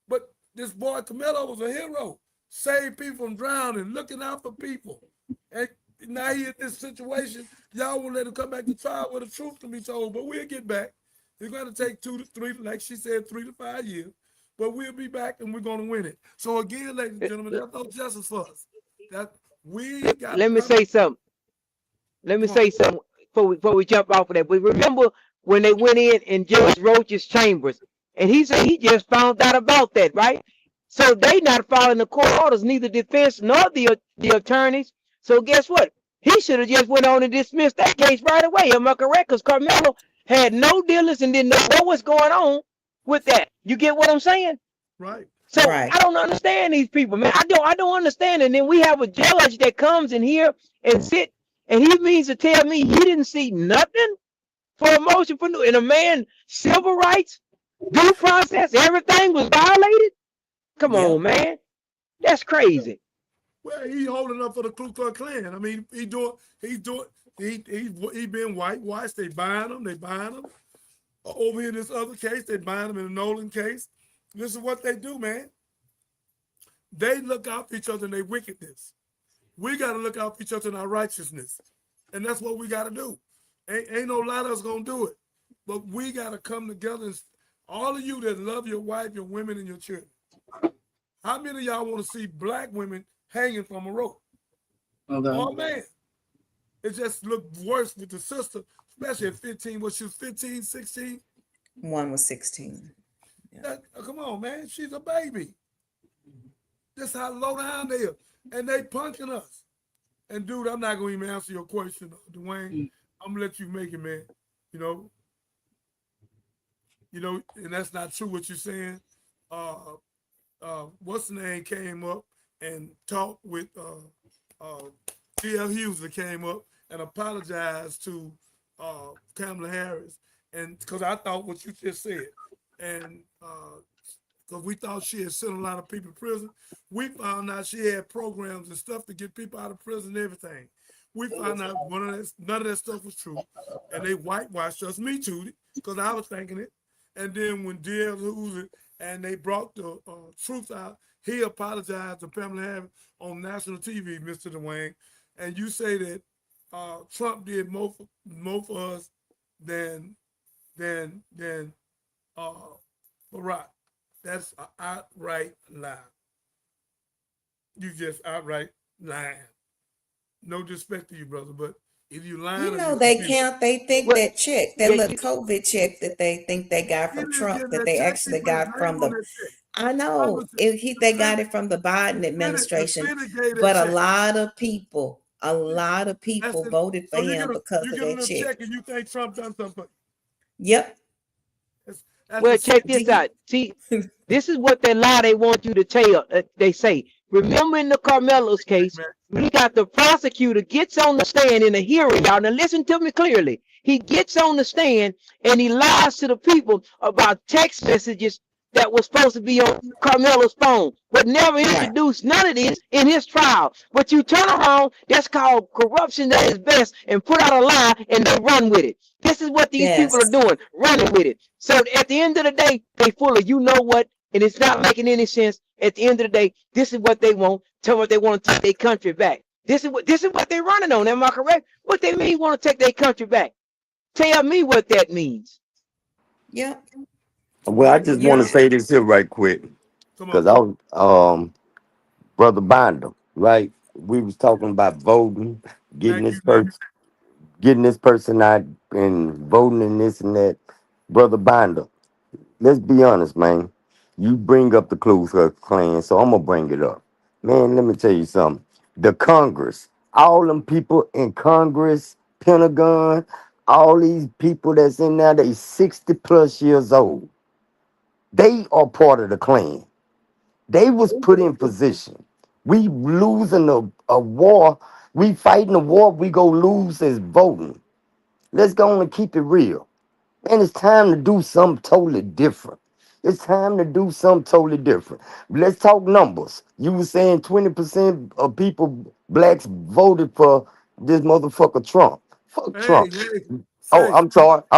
But this boy Karmelo was a hero, saved people from drowning, looking out for people. And now he in this situation. Y'all won't let him come back to trial where the truth can be told, but we'll get back. It's going to take 2 to 3, like she said, 3 to 5 years, but we'll be back and we're going to win it. So again, ladies and gentlemen, there's no justice for us. That we got.
Let me say something. Let me say something before we jump off of that. But remember when they went in Judge Roach's chambers, and he said he just found out about that, right? So they not following the court orders, neither defense nor the attorneys. So guess what? He should have just went on and dismissed that case right away. Am I correct? Because Karmelo had no dealings and didn't know what was going on with that. You get what I'm saying?
Right.
So
Right.
I don't understand these people, man. I don't understand. And then we have a judge that comes in here and sit, and he means to tell me he didn't see nothing for a motion for new, and a man civil rights, due process, everything was violated. Come
Yep.
on, man. That's crazy.
Well, he holding up for the Ku Klux Klan. I mean, he been whitewashed. They buying him. Over in this other case, they buying him in the Nolan case. This is what they do, man. They look out for each other in their wickedness. We got to look out for each other in our righteousness. And that's what we got to do. Ain't no lot of us going to do it. But we got to come together. And all of you that love your wife, your women, and your children. How many of y'all want to see black women hanging from a rope?
Okay.
Oh, man. It just looked worse with the sister, especially at 15. What, she was 15, 16?
One was 16.
Come on, man. She's a baby. That's how low down they are. And they punking us. And, dude, I'm not going to even answer your question, Dwayne. I'm going to let you make it, man. You know, and that's not true what you're saying. What's the name came up and talked with T.L. Hughes that came up and apologized to Kamala Harris. And because I thought what you just said. And because we thought she had sent a lot of people to prison. We found out she had programs and stuff to get people out of prison and everything. We found out none of that stuff was true. And they whitewashed us, me too, because I was thinking it. And then when D.L. Hughes and they brought the truth out, he apologized to Pamela Harris on national TV, Mr. Dwayne. And you say that Trump did more for us than Barack. That's an outright lie. You just outright lying. No disrespect to you, brother, but if you lying,
You know, they think that check, that little COVID check that they think they got from Trump, that they actually got from the, I know, they got it from the Biden administration, but a lot of people voted for him because
you
of
get a
that
little
check.
check and you think Trump done something for you.
Yep.
Well, check this out. See, this is what they lie they want you to tell. They say, remember in the Carmelo's case, we got the prosecutor gets on the stand in a hearing. Y'all, now listen to me clearly. He gets on the stand and he lies to the people about text messages that was supposed to be on Carmelo's phone, but never introduced none of this in his trial. But you turn around, that's called corruption at its best, and put out a lie and they run with it. This is what these people are doing, running with it. So at the end of the day, they full of you know what, and it's not making any sense. At the end of the day, this is what they want. Tell what they want to take their country back. This is what they're running on. Am I correct? What they mean want to take their country back? Tell me what that means.
Yep.
Well, I just want to say this here right quick, because I was Brother Binder, right? We was talking about voting, getting this person out and voting and this and that. Brother Binder, let's be honest, man. You bring up the Ku Klux Klan, so I'm gonna bring it up. Man, let me tell you something. The Congress, all them people in Congress, Pentagon, all these people that's in there, they 60 plus years old. They are part of the Klan. They was put in position. We losing a war. We fighting a war we go lose is voting. Let's go on and keep it real. And it's time to do something totally different. It's time to do something totally different. Let's talk numbers. You were saying 20% of people, blacks, voted for this motherfucker Trump. Fuck Trump. Oh, I'm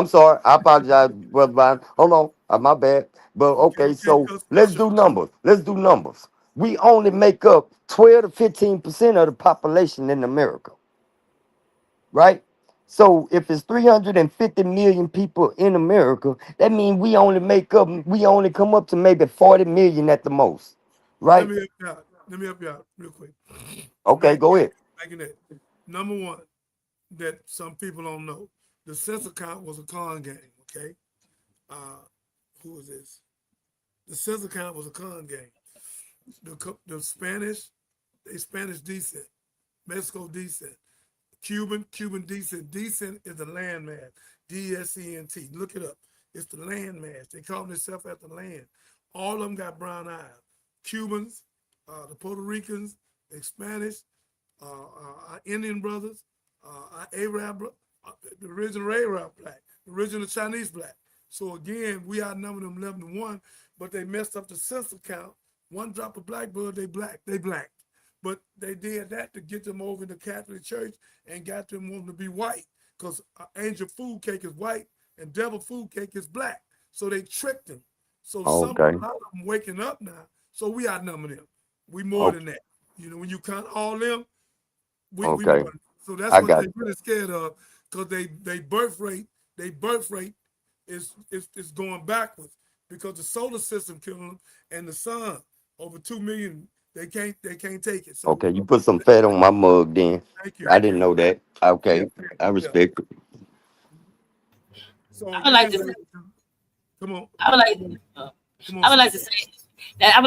sorry. I apologize, Brother Byron. Hold on. My bad. But okay, so let's do numbers. We only make up 12 to 15% of the population in America. Right? So if it's 350 million people in America, that means we only come up to maybe 40 million at the most. Right?
Let me help you out real quick.
Okay, go ahead.
Number one, that some people don't know. The census count was a con game, okay? Who is this? The census count was a con game. The Spanish, they Spanish descent. Mexico descent. Cuban descent. Descent is the landmass. D-S-E-N-T. Look it up. It's the landmass. They call themselves after land. All of them got brown eyes. Cubans, the Puerto Ricans, the Spanish, our Indian brothers, our Arab, the original Arab black, the original Chinese black. So again, we outnumber them 11-1, but they messed up the census count. One drop of black blood, they black. But they did that to get them over in the Catholic Church and got them wanting to be white, because angel food cake is white and devil food cake is black. So they tricked them. So a lot of them waking up now. So we outnumber them. We more than that. You know, when you count all them, we more than them. So that's what they're really scared of, because they birth rate is going backwards, because the solar system killing them, and the sun, over 2 million, they can't take it. So
Okay, you put some fat on my mug then.
thank you.
I didn't know that. Okay,
Yeah,
I respect it.
So
I would like to say,
come on.
I would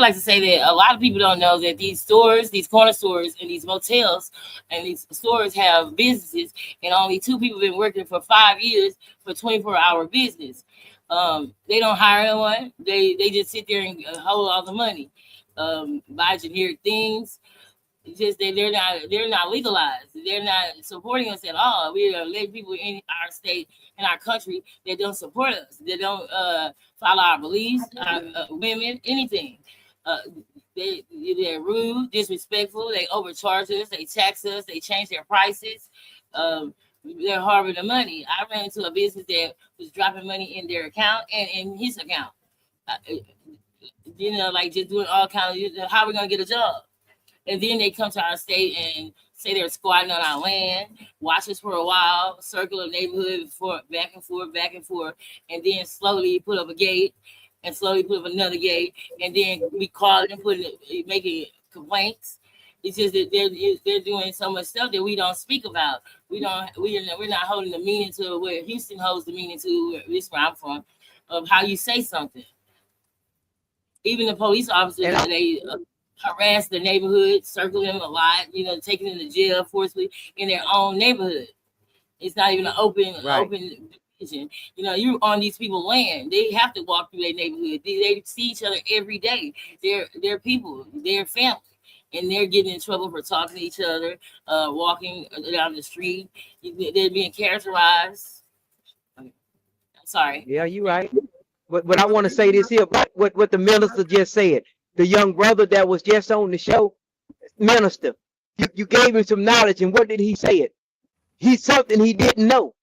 like to say that a lot of people don't know that these stores, these corner stores, and these motels, and these stores have businesses, and only 2 people have been working for 5 years for 24-hour business. They don't hire anyone. They just sit there and hold all the money, buy generic things. It's just that they're not legalized. They're not supporting us at all. We are letting people in our state, in our country, that don't support us. They don't follow our beliefs, our women, anything. They're rude, disrespectful. They overcharge us. They tax us. They change their prices. They're harboring the money. I ran into a business that was dropping money in their account and in his account. Like just doing all kinds of, how are we gonna get a job? And then they come to our state and say they're squatting on our land, watch us for a while, circle the neighborhood back and forth, and then slowly put up a gate, and slowly put up another gate, and then we call and making complaints. It's just that they're doing so much stuff that we don't speak about. We're not holding the meaning to where Houston holds the meaning to where I'm from, of how you say something. Even the police officers, they harass the neighborhood, circle them a lot, taking them to jail forcibly in their own neighborhood. It's not even an open division. You're on these people's land. They have to walk through their neighborhood. They see each other every day. They're people, they're family. And they're getting in trouble for talking to each other, walking down the street. They're being characterized. I'm sorry.
Yeah, you're right. But I want to say this here, what the minister just said. The young brother that was just on the show, minister, you gave him some knowledge, and what did he say it? He's something he didn't know,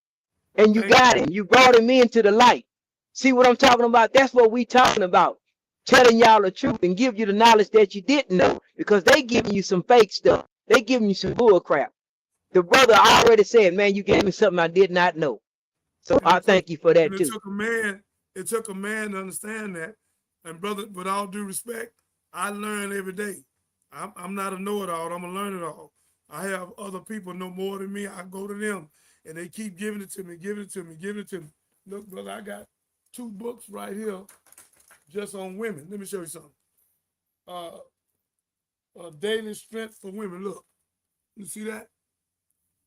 and you got him. You brought him into the light. See what I'm talking about? That's what we talking about. Telling y'all the truth and give you the knowledge that you didn't know, because they giving you some fake stuff. They giving you some bull crap. The brother already said, man, you gave me something I did not know. So I thank you for that too.
It took a man to understand that. And brother, with all due respect, I learn every day. I'm not a know-it-all. I'm a learn-it-all. I have other people know more than me. I go to them, and they keep giving it to me. Look, brother, I got 2 books right here just on women. Let me show you something. Daily Strength for Women. Look, you see that?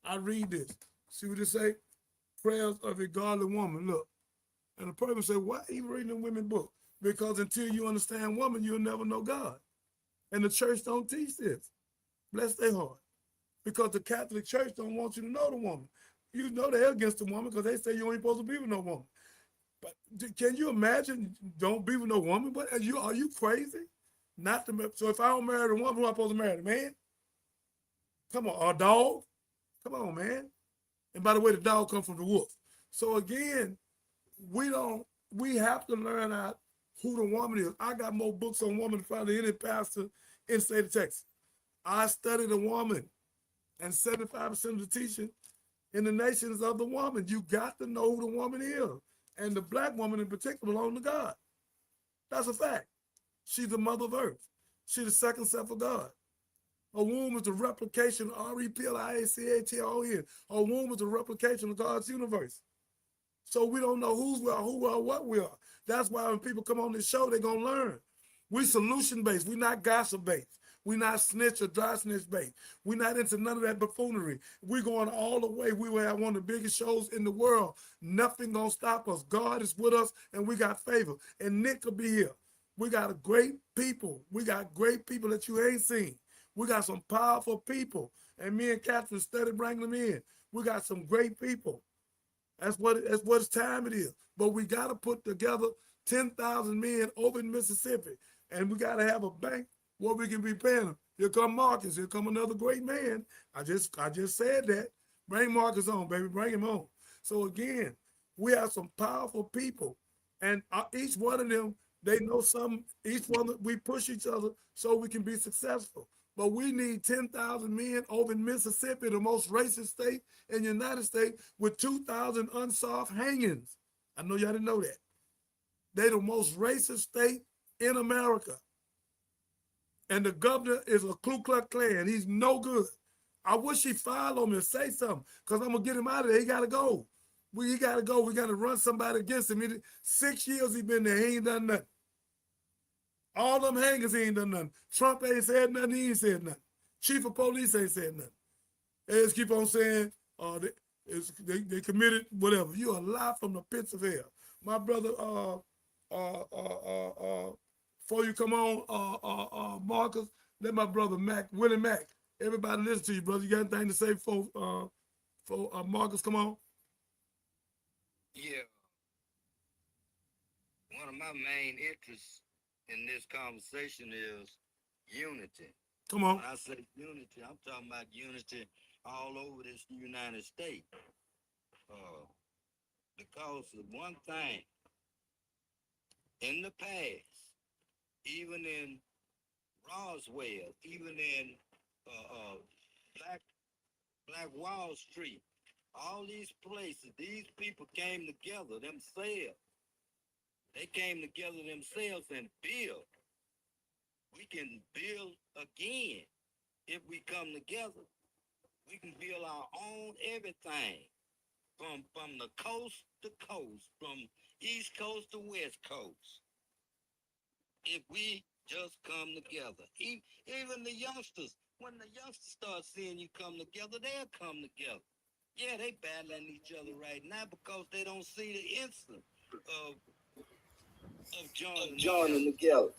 I read this. See what it say? Prayers of a Godly Woman. Look. And the person said, why are you reading a women book? Because until you understand woman, you'll never know God. And the church don't teach this. Bless their heart. Because the Catholic Church don't want you to know the woman. You know they're against the woman because they say you ain't supposed to be with no woman. But can you imagine don't be with no woman? But are you crazy? Not to, so if I don't marry the woman, who am I supposed to marry? The man? Come on, a dog? Come on, man. And by the way, the dog comes from the wolf. So again, we have to learn out who the woman is. I got more books on woman than probably any pastor in the state of Texas. I studied a woman, and 75% of the teaching in the nation is of the woman. You got to know who the woman is. And the black woman in particular belongs to God. That's a fact. She's the mother of earth. She's the second self of God. A womb is the replication, R-E-P-L-I-A-C-A-T-O-N. A womb is the replication of God's universe. So we don't know who we are, what we are. That's why when people come on this show, they're going to learn. We're solution-based. We're not gossip-based. We're not snitch or dry snitch-based. We're not into none of that buffoonery. We're going all the way. We will have one of the biggest shows in the world. Nothing going to stop us. God is with us, and we got favor. And Nick will be here. We got a great people. We got great people that you ain't seen. We got some powerful people. And me and Catherine started bringing them in. We got some great people. That's what it's time it is. But we got to put together 10,000 men over in Mississippi. And we got to have a bank where we can be paying them. Here come Marcus. Here come another great man. I just said that. Bring Marcus on, baby. Bring him on. So again, we have some powerful people. And each one of them, they know something. Each one, we push each other so we can be successful. But we need 10,000 men over in Mississippi, the most racist state in the United States, with 2,000 unsolved hangings. I know y'all didn't know that. They're the most racist state in America. And the governor is a Ku Klux Klan. He's no good. I wish he filed on me and say something, because I'm going to get him out of there. He got to go. He got to go. We got to run somebody against him. 6 years he been there. He ain't done nothing. All them hangers, he ain't done nothing. Trump ain't said nothing. He ain't said nothing. Chief of police ain't said nothing. They just keep on saying they committed whatever. You are lie from the pits of hell. My brother, before you come on, Marcus, let my brother Willie Mack. Everybody listen to you, brother. You got anything to say for Marcus? Come on.
Yeah. One of my main interests in this conversation is unity.
Come on.
When I say unity, I'm talking about unity all over this United States. Because of one thing, in the past, even in Roswell, even in Black Wall Street, all these places, these people came together themselves. They came together themselves and built. We can build again if we come together. We can build our own everything from the coast to coast, from East Coast to West Coast. If we just come together, even the youngsters, when the youngsters start seeing you come together, they'll come together. Yeah, they battling each other right now because they don't see the instant of joining together.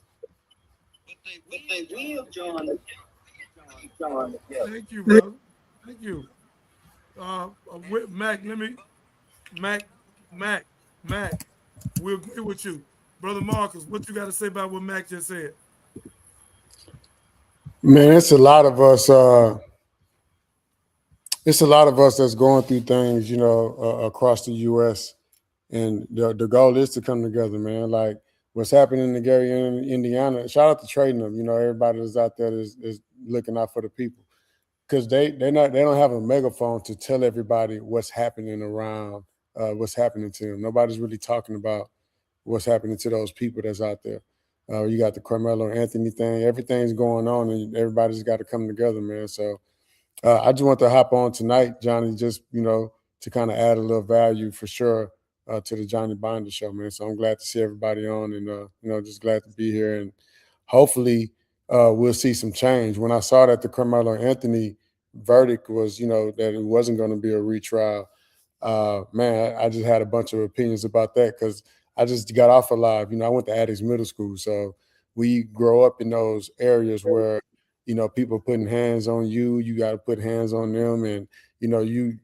But they will join together.
Thank you, brother. Thank you. Mac, Mac, we agree with you. Brother Marcus, what you got to say about what Mac just said?
Man, it's a lot of us. It's a lot of us that's going through things, across the U.S. And the goal is to come together, man. Like what's happening in Gary, Indiana. Shout out to Trae and them. Everybody that's out there is looking out for the people, because they don't have a megaphone to tell everybody what's happening around, what's happening to them. Nobody's really talking about what's happening to those people that's out there. You got the Karmelo Anthony thing. Everything's going on, and everybody's got to come together, man. So I just want to hop on tonight, Johnny, just, to kind of add a little value for sure to the Johnny Binder show, man. So I'm glad to see everybody on, and, just glad to be here. And hopefully we'll see some change. When I saw that the Karmelo Anthony verdict was, that it wasn't going to be a retrial, man, I just had a bunch of opinions about that, because I just got off alive. I went to Addicts Middle School. So we grow up in those areas where, people putting hands on you, you got to put hands on them. And, you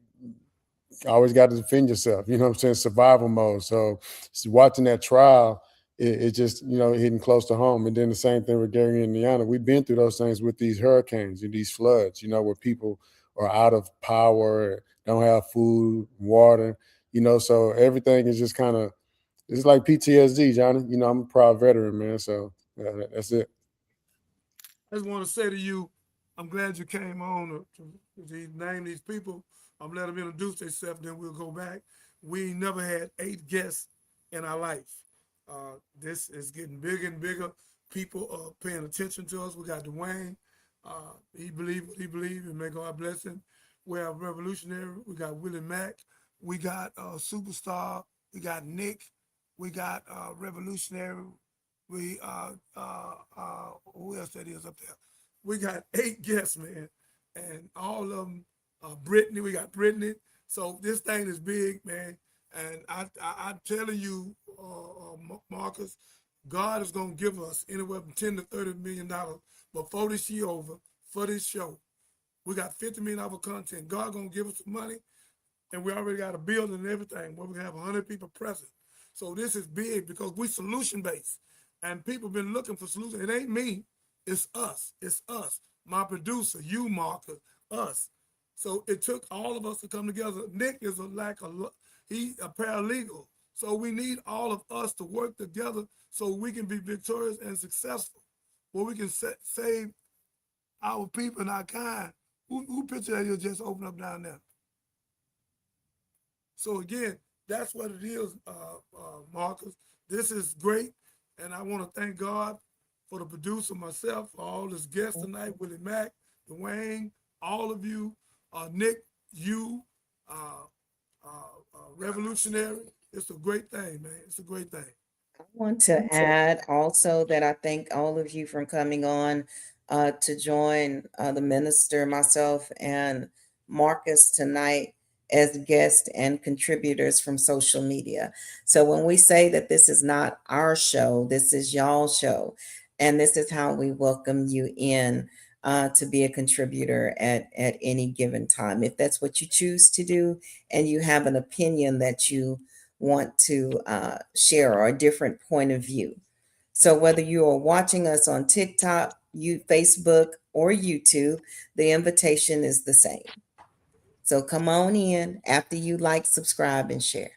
always got to defend yourself, you know what I'm saying? Survival mode. So watching that trial, it just, hitting close to home. And then the same thing with Gary, Indiana. We've been through those things with these hurricanes and these floods, where people are out of power, don't have food, water, so everything is just kind of, it's like PTSD, Johnny. I'm a proud veteran, man. So that's it.
I just want to say to you, I'm glad you came on to name these people. I'm let them introduce themselves, then we'll go back. We never had 8 guests in our life. This is getting bigger and bigger. People are paying attention to us. We got Dwayne. He believe what he believes, and may God bless him. We have Revolutionary. We got Willie Mack. We got Superstar. We got Nick. We got Revolutionary. We who else that is up there? We got 8 guests, man, and all of them. Brittany, we got Brittany. So this thing is big, man. And I'm telling you, Marcus, God is going to give us anywhere from $10 to $30 million before this year over for this show. We got $50 million of content. God going to give us the money, and we already got a building and everything where we can have 100 people present. So this is big because we solution-based, and people been looking for solutions. It ain't me. It's us. It's us. My producer, you, Marcus, us. So it took all of us to come together. Nick is he's a paralegal. So we need all of us to work together so we can be victorious and successful, where we can save our people and our kind. Who picture that you just open up down there? So again, that's what it is, Marcus. This is great, and I want to thank God for the producer, myself, for all his guests tonight, Willie Mack, Dwayne, all of you, Nick, you, Revolutionary. It's a great thing, man. It's a great thing.
I want to add also that I thank all of you for coming on to join the minister, myself, and Marcus tonight as guests and contributors from social media. So when we say that this is not our show, this is y'all's show, and this is how we welcome you in to be a contributor at any given time. If that's what you choose to do and you have an opinion that you want to share or a different point of view. So whether you are watching us on TikTok, Facebook, or YouTube, the invitation is the same. So come on in after you like, subscribe, and share.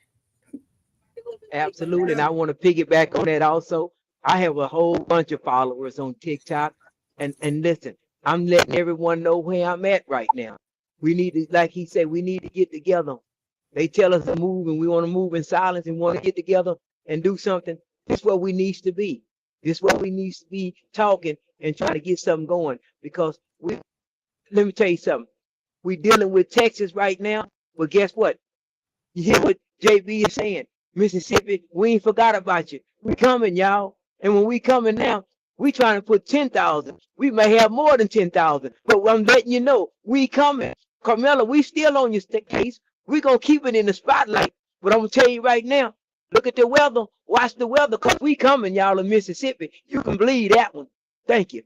Absolutely. And I want to piggyback on that also. I have a whole bunch of followers on TikTok. And listen, I'm letting everyone know where I'm at right now. We need to, like he said, we need to get together. They tell us to move and we want to move in silence and want to get together and do something. This is where we need to be. This is where we need to be talking and trying to get something going. Because let me tell you something. We're dealing with Texas right now, but guess what? You hear what JB is saying? Mississippi, we ain't forgot about you. We coming, y'all. And when we coming now, we trying to put 10,000. We may have more than 10,000, but I'm letting you know, we coming. Karmelo, we still on your case. We gonna keep it in the spotlight. But I'm gonna tell you right now, look at the weather. Watch the weather, cause we coming, y'all, in Mississippi. You can believe that one. Thank you.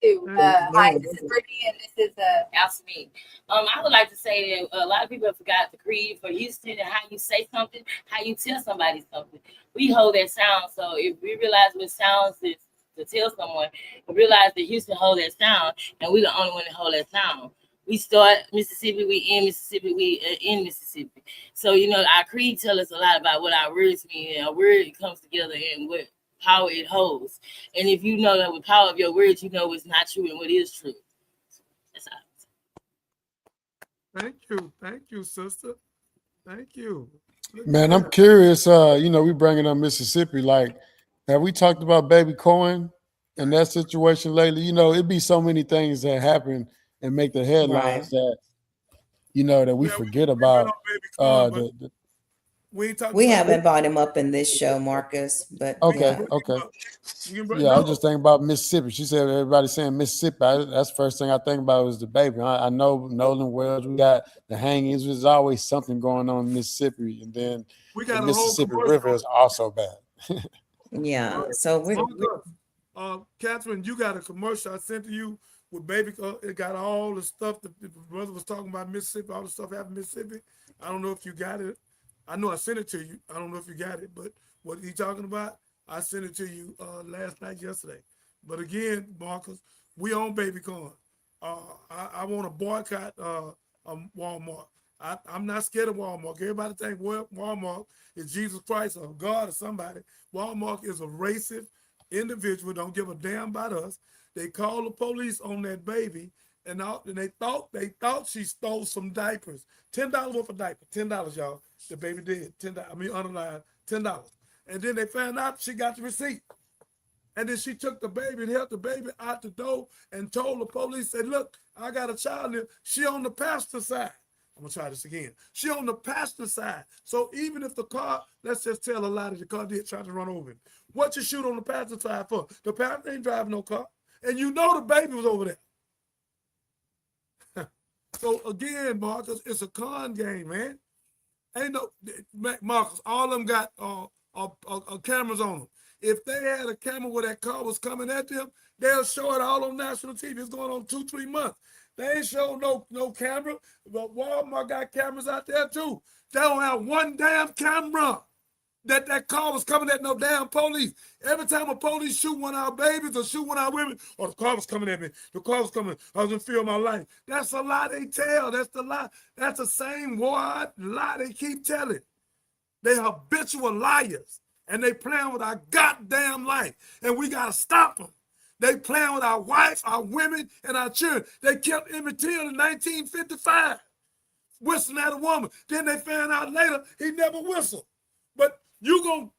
Hi, this is Brittany, and this is Alcimene. I would like to say that a lot of people have forgot the creed for Houston and how you say something, how you tell somebody something. We hold that sound, so if we realize what sounds is to tell someone, we realize that Houston hold that sound, and we're the only one that hold that sound. We start Mississippi, we end Mississippi, we in Mississippi. So, you know, our creed tell us a lot about what our words mean, and our word comes together and what power it holds. And if you know that with power of your words, you know it's not true and what is true. That's all.
Thank you, sister. Thank you.
Man, I'm curious. We bringing up Mississippi. Like, have we talked about baby Cohen and that situation lately? You know, it'd be so many things that happen and make the headlines that that we forget about.
We haven't brought him up in this show, Marcus. But
okay.
Yeah,
I was just thinking about Mississippi. She said everybody saying Mississippi. That's the first thing I think about was the baby. I know Nolan Wells. We got the hangings. There's always something going on in Mississippi, and then the Mississippi River is also bad.
Yeah. So
Catherine, you got a commercial I sent to you with baby. It got all the stuff that the brother was talking about Mississippi. All the stuff happened in Mississippi. I don't know if you got it. I know I sent it to you. I don't know if you got it, but what he talking about, I sent it to you last night, yesterday. But again, Marcus, we own baby corn. I want to boycott Walmart. I'm not scared of Walmart. Everybody think Walmart is Jesus Christ or God or somebody. Walmart is a racist individual. Don't give a damn about us. They called the police on that baby, and they thought she stole some diapers. $10 worth of diapers. $10, y'all. The baby did. $10. I mean, underlined $10. And then they found out she got the receipt. And then she took the baby and held the baby out the door and told the police, said, look, I got a child here. She on the passenger side. I'm going to try this again. She on the passenger side. So even if the car, let's just tell a lie that the car did try to run over him. What you shoot on the passenger side for? The passenger ain't driving no car. And you know the baby was over there. So again, Marcus, it's a con game, man. Ain't no, Marcus, all of them got cameras on them. if they had a camera where that car was coming at them, they'll show it all on national TV. It's going on 2-3 months. They ain't show no camera, but Walmart got cameras out there too. They don't have one damn camera that car was coming at no damn police. Every time a police shoot one of our babies or shoot one of our women, the car was coming at me. The car was coming. I was in fear of my life. That's a lie they tell. That's the lie. That's the same lie they keep telling. They habitual liars, and they playing with our goddamn life, and we got to stop them. They playing with our wives, our women, and our children. They kept Emmett Till in 1955, whistling at a woman. Then they found out later he never whistled. But you gonna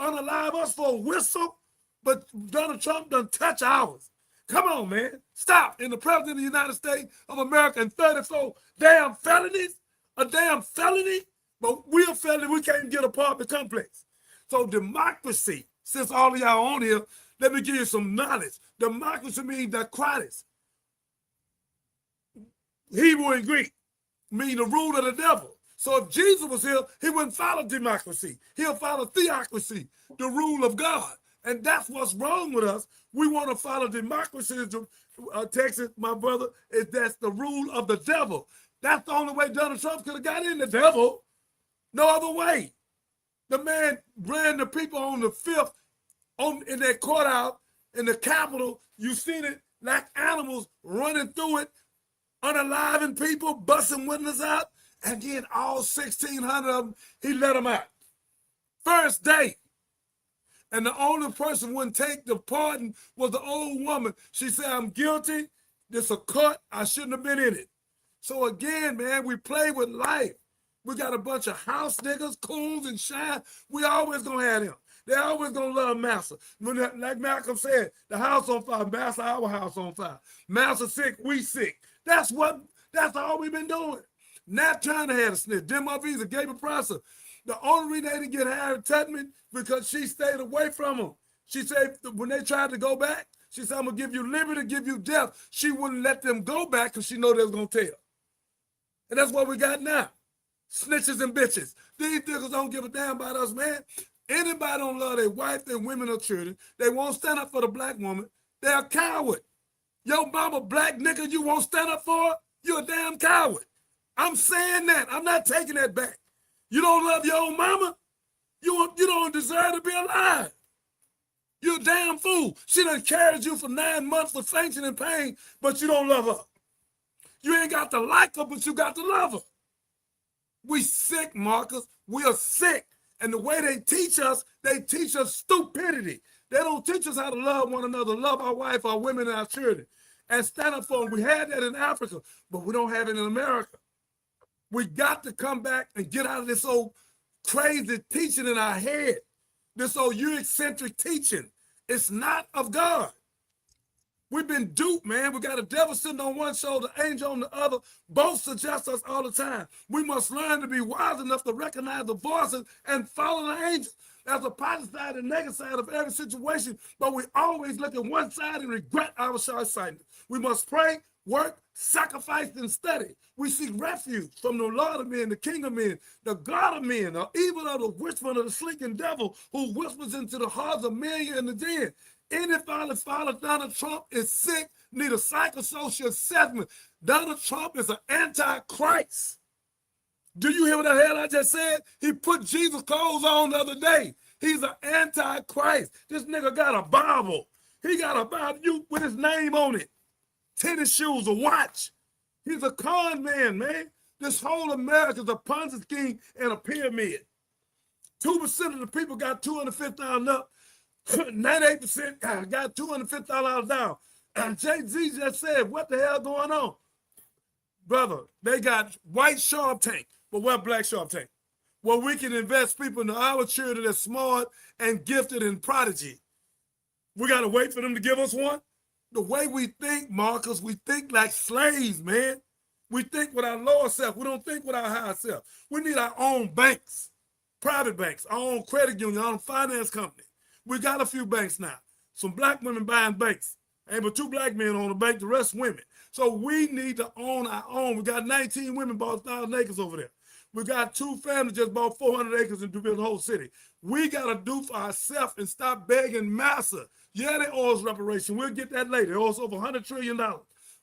unalive us for a whistle? But Donald Trump done touch ours. Come on, man. Stop. In the president of the United States of America and 34 damn felonies, a damn felony, but we're a felony, we can't get apartment complex. So democracy, since all of y'all on here, let me give you some knowledge. Democracy means Diocrates. Hebrew and Greek mean the rule of the devil. So if Jesus was here, he wouldn't follow democracy. He'll follow theocracy, the rule of God. And that's what's wrong with us. We want to follow democracy. Texas, my brother, that's the rule of the devil. That's the only way Donald Trump could have got in, the devil. No other way. The man ran the people on the 5th in that courthouse in the Capitol. You seen it like animals running through it, unaliving people, busting windows out. And then all 1,600 of them, he let them out. First day. And the only person who wouldn't take the pardon was the old woman. She said, I'm guilty. This a cut. I shouldn't have been in it. So again, man, we play with life. We got a bunch of house niggas, coons, and shine. We always gonna have them. They always gonna love Massa. Like Malcolm said, the house on fire, Massa, our house on fire. Massa sick, we sick. That's all we've been doing. Not trying to have a snitch. Dim up visa, Gabriel Prosser. The only reason they didn't get Harry Tubman because she stayed away from him. She said when they tried to go back, she said, I'm gonna give you liberty, give you death. She wouldn't let them go back because she know they was gonna tell. And that's what we got now. Snitches and bitches. These niggas don't give a damn about us, man. Anybody don't love their wife, their women, or children. They won't stand up for the black woman. They're a coward. Yo mama, black nigga, you won't stand up for her? You're a damn coward. I'm saying that. I'm not taking that back. You don't love your own mama? You don't deserve to be alive. You're a damn fool. She done carried you for 9 months with fainting and pain, but you don't love her. You ain't got to like her, but you got to love her. We sick, Marcus. We are sick. And the way they teach us stupidity. They don't teach us how to love one another, love our wife, our women, and our children, and stand up for them. We had that in Africa, but we don't have it in America. We got to come back and get out of this old crazy teaching in our head, this old Eurocentric teaching. It's not of God. We've been duped, man. We got a devil sitting on one shoulder, angel on the other. Both suggest us all the time. We must learn to be wise enough to recognize the voices and follow the angels. There's a positive side and negative side of every situation, but we always look at one side and regret our short-sightedness. We must pray, work, sacrifice, and study. We seek refuge from the Lord of men, the King of men, the God of men, or even of the whisper of the slinking devil who whispers into the hearts of men and the dead. Anybody follow Donald Trump is sick, need a psychosocial assessment. Donald Trump is an antichrist. Do you hear what the hell I just said? He put Jesus' clothes on the other day. He's an antichrist. This nigga got a Bible. He got a Bible with his name on it. Tennis shoes, a watch. He's a con man. This whole America is a Ponzi scheme and a pyramid. 2% of the people got $250 up. 98% got $250 down. And Jay-Z just said, what the hell going on? Brother, they got white Sharp Tank, but what black Sharp Tank? Well, we can invest people in our children that's smart and gifted and prodigy. We got to wait for them to give us one? The way we think, Marcus, we think like slaves, man. We think with our lower self. We don't think with our higher self. We need our own banks, private banks, our own credit union, our own finance company. We got a few banks now. Some black women buying banks. Ain't but 2 black men on the bank, the rest women. So we need to own our own. We got 19 women bought 1,000 acres over there. We got 2 families just bought 400 acres and built the whole city. We got to do for ourselves and stop begging massa. Yeah, they owe us reparation. We'll get that later. They owe us over $100 trillion.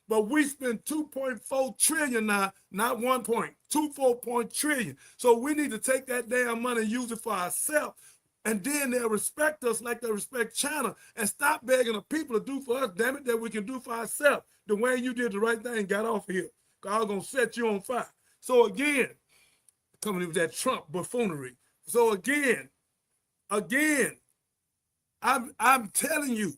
But we spend 2.4 trillion now, not 1.24 trillion. So we need to take that damn money and use it for ourselves. And then they'll respect us like they respect China and stop begging the people to do for us, damn it, that we can do for ourselves. Dwayne, you did the right thing, got off of here. I was going to set you on fire. So again, coming in with that Trump buffoonery. So again, I'm telling you,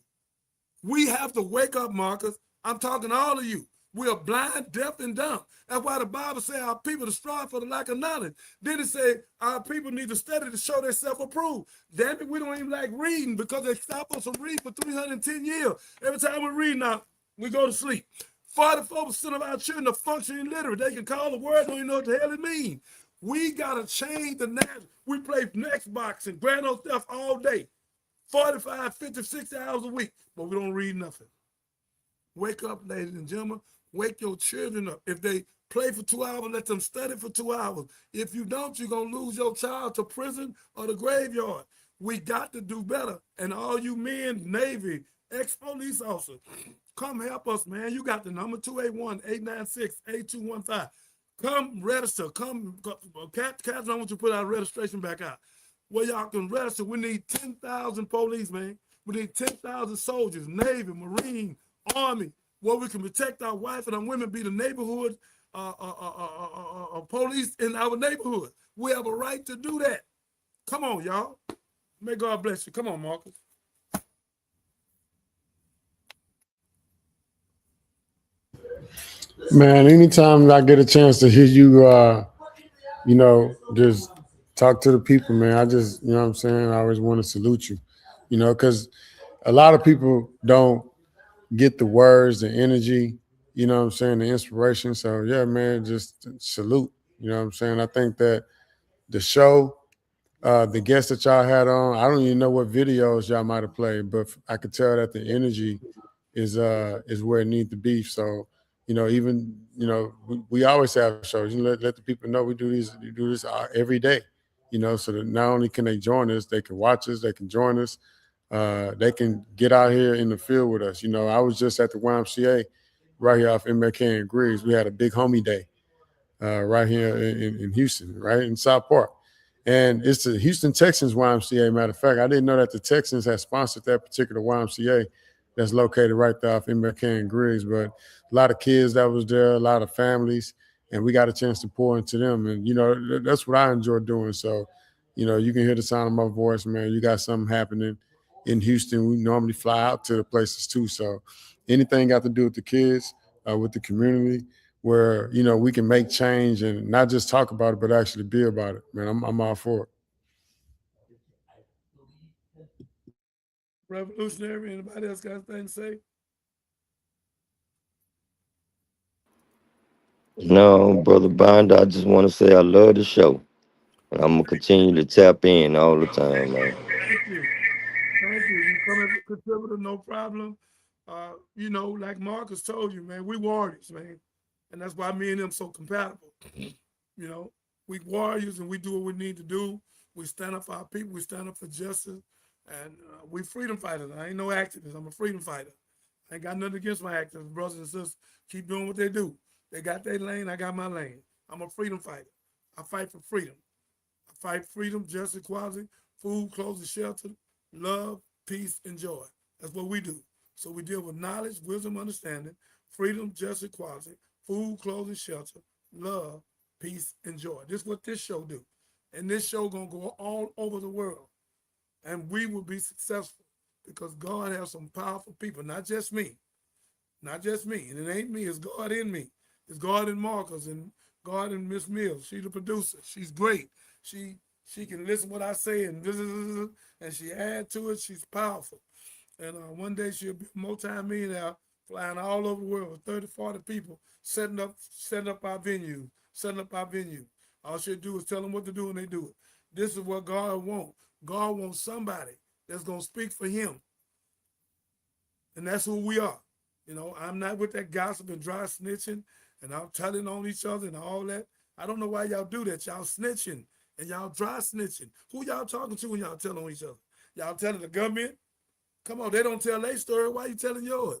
we have to wake up, Marcus. I'm talking to all of you. We are blind, deaf, and dumb. That's why the Bible says our people destroy for the lack of knowledge. Then it says our people need to study to show themselves approved. Damn it, we don't even like reading because they stopped us from reading for 310 years. Every time we read now, we go to sleep. 44% of our children are functioning illiterate. They can call the word, don't even know what the hell it means. We got to change the narrative. We play Xbox and Grand Theft Auto all day, 45, 50, 60 hours a week, but we don't read nothing. Wake up, ladies and gentlemen. Wake your children up. If they play for 2 hours, let them study for 2 hours. If you don't, you're going to lose your child to prison or the graveyard. We got to do better. And all you men, Navy, ex-police officers, come help us, man. You got the number 281-896-8215. Come register. Captain, I want you to put our registration back out. Well, y'all can register. We need 10,000 police, man. We need 10,000 soldiers, Navy, Marine, Army, where we can protect our wife and our women, be the neighborhood police in our neighborhood. We have a right to do that. Come on, y'all. May God bless you. Come on, Marcus.
Man, anytime I get a chance to hear you, just talk to the people, man, I just, you know what I'm saying? I always want to salute you, because a lot of people don't get the words, the energy, you know what I'm saying, the inspiration. So, yeah, man, just salute, you know what I'm saying? I think that the show, the guests that y'all had on, I don't even know what videos y'all might have played, but I could tell that the energy is where it needs to be. So, even, we always have shows. Let the people know we do this every day, so that not only can they join us, they can watch us, they can join us. They can get out here in the field with us. I was just at the YMCA right here off MLK and Griggs. We had a big homie day right here in Houston, right in South Park. And it's the Houston Texans YMCA, matter of fact. I didn't know that the Texans had sponsored that particular YMCA that's located right there off MLK and Griggs. But a lot of kids that was there, a lot of families, and we got a chance to pour into them. And, that's what I enjoy doing. So, you can hear the sound of my voice, man. You got something happening in Houston. We normally fly out to the places too. So anything got to do with the kids, with the community, where, we can make change and not just talk about it, but actually be about it, man. I'm all for it.
Revolutionary, anybody else got anything to say?
No, Brother Binder, I just want to say I love the show. And I'm going to continue to tap in all the time, man.
Thank you. Thank you. You come as a contributor, no problem. Like Marcus told you, man, we warriors, man. And that's why me and them so compatible. We warriors and we do what we need to do. We stand up for our people. We stand up for justice. And we freedom fighters. I ain't no activist. I'm a freedom fighter. I ain't got nothing against my activists. Brothers and sisters, keep doing what they do. They got their lane. I got my lane. I'm a freedom fighter. I fight for freedom. I fight freedom, justice, equality, food, clothes, and shelter, love, peace, and joy. That's what we do. So we deal with knowledge, wisdom, understanding, freedom, justice, equality, food, clothes, and shelter, love, peace, and joy. This is what this show do. And this show gonna go all over the world. And we will be successful because God has some powerful people, not just me. Not just me. And it ain't me, it's God in me. It's God in Marcus and God in Miss Mills. She's the producer. She's great. She can listen to what I say and she add to it. She's powerful. And one day she'll be a multi-millionaire flying all over the world with 30, 40 people, setting up our venue. All she'll do is tell them what to do and they do it. This is what God wants. God wants somebody that's going to speak for him. And that's who we are. I'm not with that gossip and dry snitching and I'm telling on each other and all that. I don't know why y'all do that. Y'all snitching and y'all dry snitching. Who y'all talking to when y'all telling on each other? Y'all telling the government? Come on, they don't tell their story. Why you telling yours?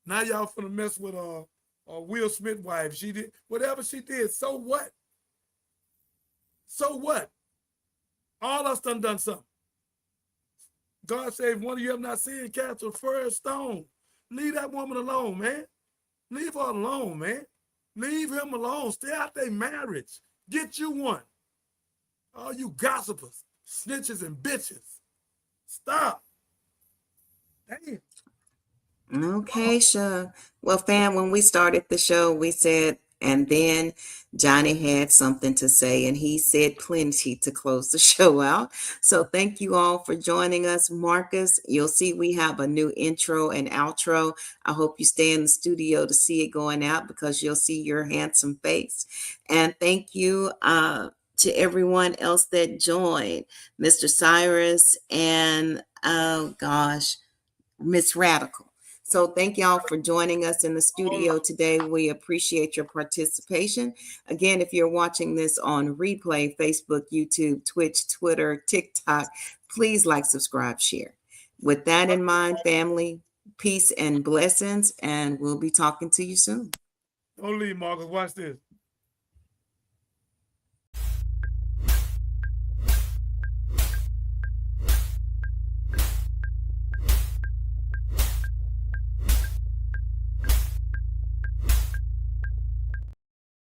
Now y'all finna mess with Will Smith wife. She did whatever she did. So what? So what? All us done something. God said, one of you have not seen cast a first stone. Leave that woman alone, man. Leave her alone, man. Leave him alone. Stay out their marriage. Get you one. All you gossipers, snitches and bitches. Stop. Damn.
Okay, sure. Well, fam, when we started the show, we said, and then Johnny had something to say, and he said plenty to close the show out. So thank you all for joining us. Marcus, you'll see we have a new intro and outro. I hope you stay in the studio to see it going out because you'll see your handsome face. And thank you to everyone else that joined, Mr. Cyrus and, oh gosh, Miss Radical. So thank y'all for joining us in the studio today. We appreciate your participation. Again, if you're watching this on replay, Facebook, YouTube, Twitch, Twitter, TikTok, please like, subscribe, share. With that in mind, family, peace and blessings, and we'll be talking to you soon.
Don't leave, Marcus. Watch this.